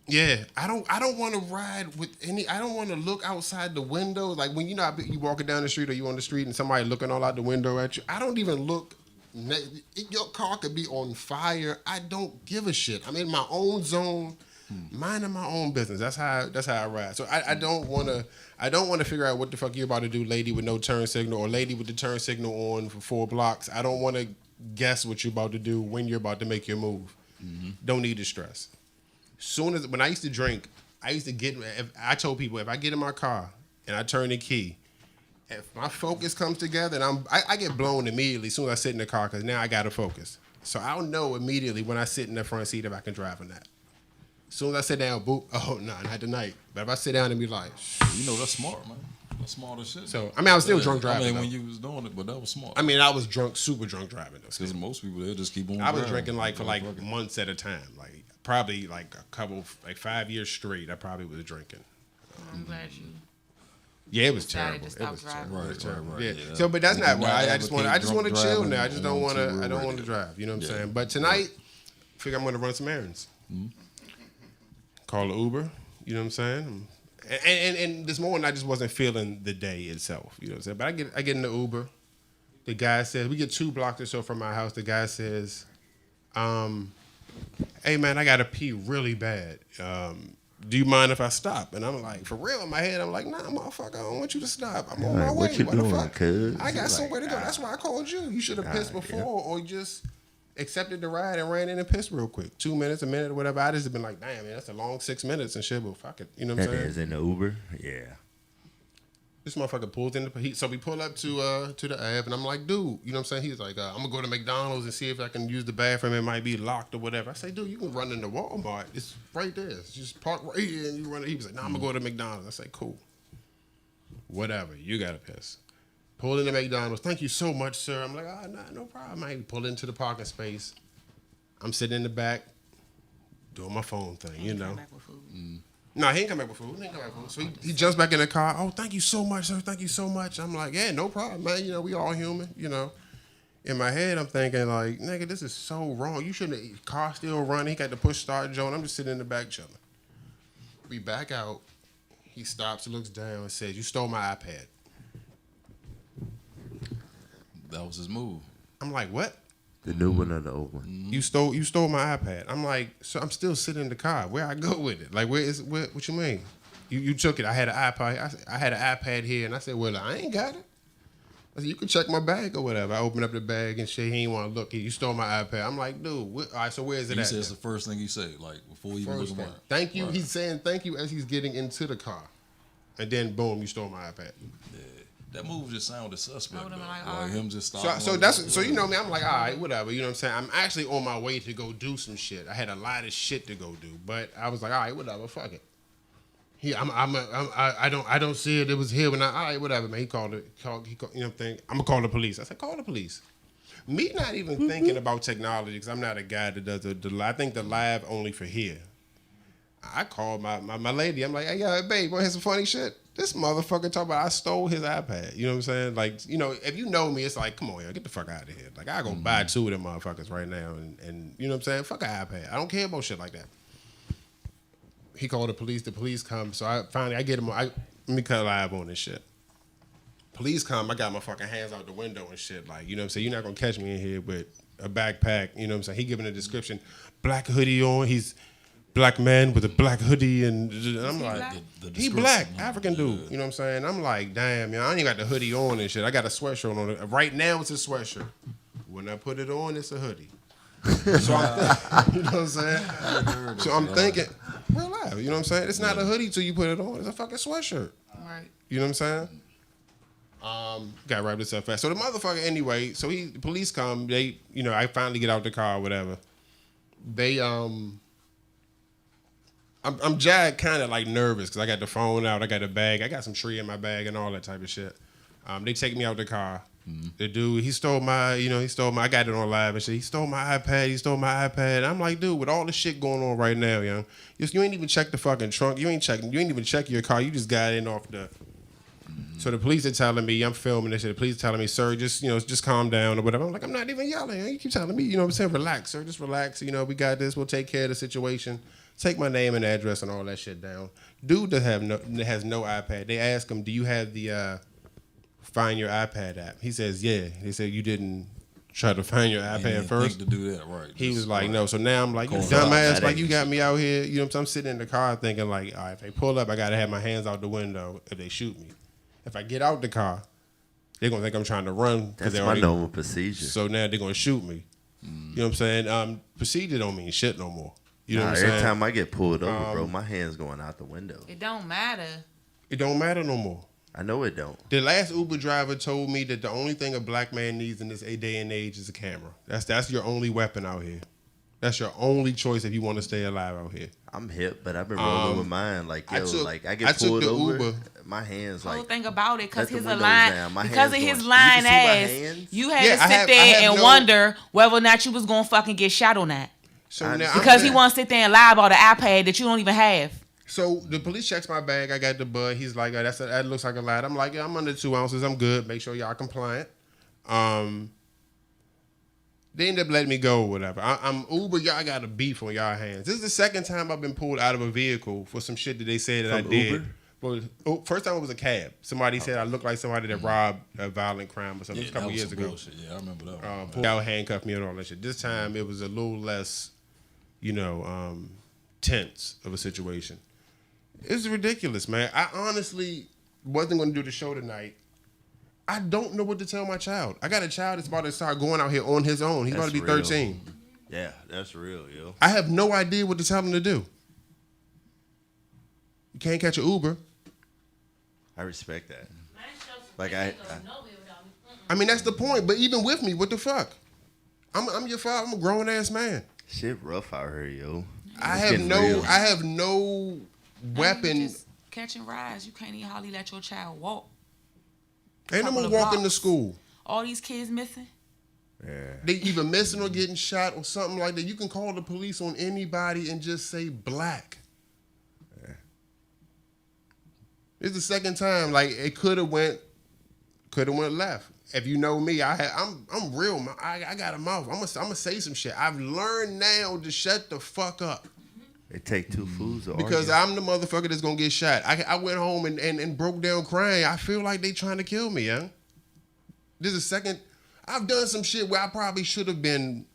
Yeah, I don't want to ride with any. I don't want to look outside the window. Like when you walking down the street or you on the street and somebody looking all out the window at you. I don't even look. Your car could be on fire. I don't give a shit. I'm in my own zone, minding my own business. That's how I ride. So I don't want to figure out what the fuck you about to do, lady with no turn signal or lady with the turn signal on for 4 blocks. I don't want to guess what you're about to do when you're about to make your move. Don't need to stress. When I used to drink, I told people if I get in my car and I turn the key, if my focus comes together and I get blown immediately as soon as I sit in the car because now I got to focus. So I'll know immediately when I sit in the front seat if I can drive or not. As soon as I sit down, boop, oh no, not tonight. But if I sit down and be like, That's smart, man. That's smart as shit. so I was still drunk driving. I mean, though. when you was doing it, but that was smart. I was drunk, super drunk driving though. Because most people, they'll just keep on I was driving. drinking for Fuck it. months at a time, probably a couple 5 years straight. I probably was drinking. I'm glad you. Yeah, it was Decided terrible. to It stop was driving. terrible. It was Right, terrible. right, Yeah. yeah. So, but that's We not do why. not I just want advocate to chill drunk now. I driving just don't want to. on I don't want to TV. drive. You know what I'm Yeah. saying? But tonight, I figure I'm going to run some errands. Call the Uber. You know what I'm saying? And this morning I just wasn't feeling the day itself. You know what I'm saying? But I get in the Uber. The guy says we get 2 blocks or so from my house. The guy says, "Hey man, I gotta pee really bad. Do you mind if I stop?" And I'm like, for real, in my head, I'm like, nah, motherfucker, I don't want you to stop. I'm on my way. What you What the doing, fuck? cuz? I got somewhere to go. That's why I called you. You should have pissed before or just accepted the ride and ran in and pissed real quick. 2 minutes, a minute, or whatever. I just have been like, damn, man, that's a long 6 minutes and shit, but fuck it. You know what I'm That saying? is in the Uber. Yeah. This motherfucker pulls in so we pull up to the Ave, and I'm like, dude, you know what I'm saying? He's like, I'm gonna go to McDonald's and see if I can use the bathroom. It might be locked or whatever. I say, dude, you can run into Walmart. It's right there. It's just park right here and you run it. He was like, nah, I'm gonna go to McDonald's. I say, cool. Whatever. You gotta piss. Pull into McDonald's. Thank you so much, sir. I'm like, nah, no problem. I pull into the parking space. I'm sitting in the back doing my phone thing, you know. Back with food. No, he ain't come back with food. So he jumps back in the car. Oh, thank you so much, sir. Thank you so much. I'm like, yeah, no problem, man. You know, we all human, you know. In my head, I'm thinking like, nigga, this is so wrong. You shouldn't have, car still running. He got the push start Joe, and I'm just sitting in the back chilling. We back out. He stops, looks down, and says, you stole my iPad. That was his move. I'm like, what? The new one or the old one? You stole my iPad. I'm like, so I'm still sitting in the car. Where I go with it? Like, what you mean? You took it. I had an iPad. I had an iPad here, and I said, well, I ain't got it. I said, you can check my bag or whatever. I opened up the bag and shit. He ain't want to look. You stole my iPad. I'm like, dude, all right, so where is it He at? says the first thing he say, like before you even look around. Thank you. Right. He's saying thank you as he's getting into the car. And then, boom, you stole my iPad. Yeah. That move just sounded suspect. Like him just stopping. So you know me, I'm like, all right, whatever. You know what I'm saying? I'm actually on my way to go do some shit. I had a lot of shit to go do. But I was like, all right, whatever, fuck it. I don't see it. It was here when all right, whatever, man. He called, you know, I'm gonna call the police. I said, call the police. Me not even thinking about technology because I'm not a guy that does I think the live only for here. I called my lady. I'm like, hey, babe, want to hear some funny shit? This motherfucker talk about I stole his iPad. You know what I'm saying? Like, you know, if you know me, it's like, come on, yo, get the fuck out of here. Like, I go buy 2 of them motherfuckers right now, and you know what I'm saying? Fuck an iPad. I don't care about shit like that. He called the police. The police come. So I get him. Let me cut live on this shit. Police come. I got my fucking hands out the window and shit. Like, you know what I'm saying? You're not gonna catch me in here with a backpack. You know what I'm saying? He giving a description. Black hoodie on. He's black man with a black hoodie, and I'm like, he black, African dude. You know what I'm saying? I'm like, damn, I ain't even got the hoodie on and shit. I got a sweatshirt on it. Right now, it's a sweatshirt. When I put it on, it's a hoodie. So I'm you know what I'm saying? So I'm thinking, real life. You know what I'm saying? It's not a hoodie till you put it on. It's a fucking sweatshirt. Right. You know what I'm saying? Gotta wrap this up fast. So the motherfucker, anyway, the police come, they, you know, I finally get out the car or whatever. They, I'm jagged kind of like nervous because I got the phone out, I got the bag, I got some tree in my bag and all that type of shit. They take me out the car. The dude, he stole my, I got it on live and shit. He stole my iPad. I'm like, dude, with all the shit going on right now, young, you ain't even check the fucking trunk. You ain't even check your car. You just got in off the. So the police are telling me, I'm filming this shit. The police are telling me, sir, just calm down or whatever. I'm like, I'm not even yelling. You keep telling me, you know what I'm saying? Relax, sir, just relax. You know, we got this. We'll take care of the situation. Take my name and address and all that shit down. Dude that has no iPad. They ask him, do you have the Find Your iPad app? He says, yeah. They said, you didn't try to find your iPad first? Think to do that, right. He was like, no. So now I'm like, you dumbass, like you got me out here. You know what I'm saying? I'm sitting in the car thinking like, all right, if they pull up, I got to have my hands out the window if they shoot me. If I get out the car, they're going to think I'm trying to run. That's my normal procedure. So now they're going to shoot me. You know what I'm saying? Procedure don't mean shit no more. You know what I'm saying? Every time I get pulled over, bro, my hand's going out the window. It don't matter. It don't matter no more. I know it don't. The last Uber driver told me that the only thing a black man needs in this day and age is a camera. That's your only weapon out here. That's your only choice if you want to stay alive out here. I'm hip, but I've been rolling with mine. Like, yo, I get I took pulled the over, Uber. my hands The whole like. thing about it, because let the his windows line, down. My because of hands his going- lying you can see my ass, hands? you had Yeah, to sit I have there and no- wonder whether or not you was gonna fucking get shot or not. So now Because he wants to sit there and lie about the iPad that you don't even have. So the police checks my bag. I got the bud. He's like, that looks like a lie. I'm like, yeah, I'm under 2 ounces. I'm good. Make sure y'all compliant. They end up letting me go or whatever. I'm Uber. Y'all got a beef on y'all hands. This is the second time I've been pulled out of a vehicle for some shit that they said that I did. Uber? Well, first time it was a cab. Somebody said I looked like somebody that robbed a violent crime or something. It was a couple years ago. Bullshit. Yeah, I remember that one. Pulled out, handcuffed me and all that shit. This time it was a little less, tense of a situation. It's ridiculous, man. I honestly wasn't going to do the show tonight. I don't know what to tell my child. I got a child that's about to start going out here on his own. He's about to be 13. Yeah, that's real, yo. I have no idea what to tell him to do. You can't catch an Uber. I respect that. Like I mean, that's the point. But even with me, what the fuck? I'm your father. I'm a grown ass man. Shit rough out here, yo. I have no weapon. Just catching rides. You can't even hardly let your child walk. Ain't no more Couple of walking to blocks. school. All these kids missing. Yeah. They either missing or getting shot or something like that. You can call the police on anybody and just say black. Yeah. It's the second time. Like it could have went left. If you know me, I'm real. I got a mouth. I'm gonna say some shit. I've learned now to shut the fuck up. It take two fools to Because argue. I'm the motherfucker that's gonna get shot. I went home and broke down crying. I feel like they trying to kill me, young. This is second. I've done some shit where I probably should have been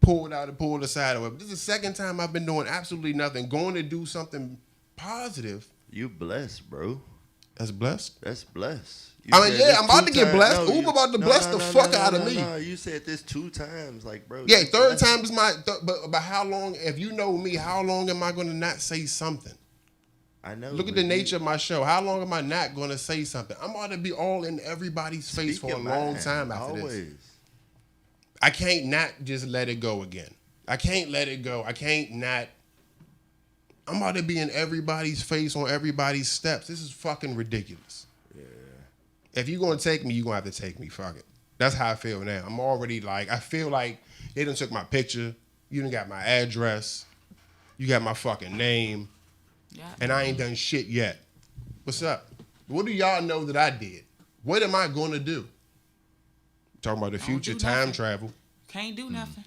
pulled out and pulled aside. But this is the second time I've been doing absolutely nothing, going to do something positive. You blessed, bro. That's blessed. That's blessed. You I mean, said yeah, this I'm about to 2 get times. blessed. No, Uber about to bless the fuck out of me. No, you said this 2 times, like, bro. Yeah, you third blessed. time is my. But how long? If you know me, how long am I going to not say something? I know. Look at but the nature of my show. How long am I not going to say something? I'm about to be all in everybody's face Speak for a your long mind, time after always. this. I can't not just let it go again. I can't let it go. I can't not. I'm about to be in everybody's face on everybody's steps. This is fucking ridiculous. Yeah. If you're going to take me, you're going to have to take me. Fuck it. That's how I feel now. I'm already like, I feel like they done took my picture. You done got my address. You got my fucking name. Yeah. And I ain't done shit yet. What's up? What do y'all know that I did? What am I going to do? Talking about the Don't future, do time nothing. travel. Can't do nothing.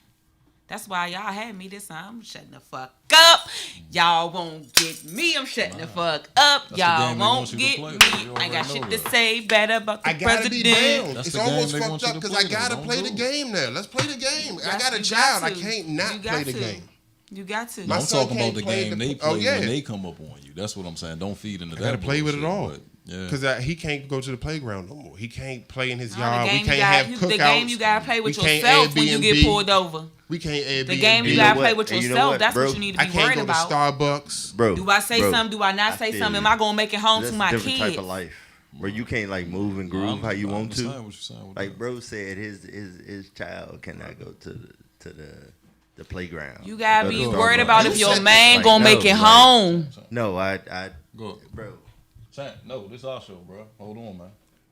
That's why y'all had me this time. I'm shutting the fuck up. Y'all won't get me. I'm shutting the fuck up. the Y'all game they won't want you to get play, me. though. You I got already shit know to that. say better about the I gotta be president. down. That's It's the game almost they want fucked you up to because play, I gotta though. play the Don't do game now. Let's play the game. I Yes, got a you child. I to. can't You not got play the to. game. You got to. My I'm son talking about can't the play game the- they play oh, yeah. when they come up on you. That's what I'm saying. Don't feed into I that. gotta play with it bullshit, all. but, yeah. Because he can't go to the playground no more. He can't play in his No, yard. the We game can't you have got, cookouts. the game you gotta play with We can't yourself when you get Airbnb. pulled over. We can't Airbnb. The game you know gotta what? play with And you know yourself. what, That's bro? what you need to I be can't worried go to about. Starbucks. Bro. Do I say bro, something? Do I not I say feel something? Am you. I gonna make it home That's to a my different kids? type of life where you can't like move and groove how you I want to. understand what you're saying with Like that. bro said, his child cannot go to the playground. You gotta Go to be Starbucks. worried about You if your said man that. gonna Like, make it no, like- home. No, I Go. bro. No, this our show, bro. Hold on, man.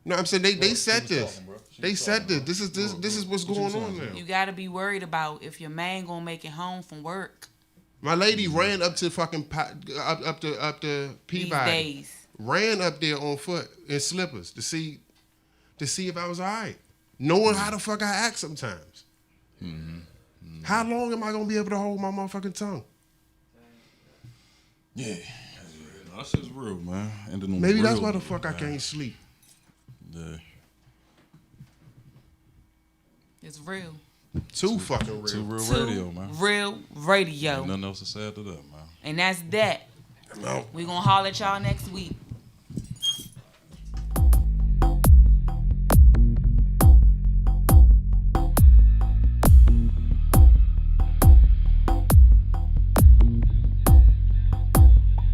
No, I'm saying they said was this. talking, bro. She They was said talking, this. bro. This is what's What you going saying, on Jay? now. You gotta be worried about if your man gonna make it home from work My lady ran up to fucking up to these Peabody. days. Ran up there on foot in slippers to see if I was all right. Knowing how the fuck I act sometimes. How long am I gonna be able to hold my motherfucking tongue? Yeah. No, that shit's real, man. Ending on Maybe that's real why the note, fuck I man. can't sleep. Yeah. It's real. Too fucking real. Too real Two radio, man. real radio. Ain't nothing else to say after that, man. And that's that. No. We gonna holler at y'all next week.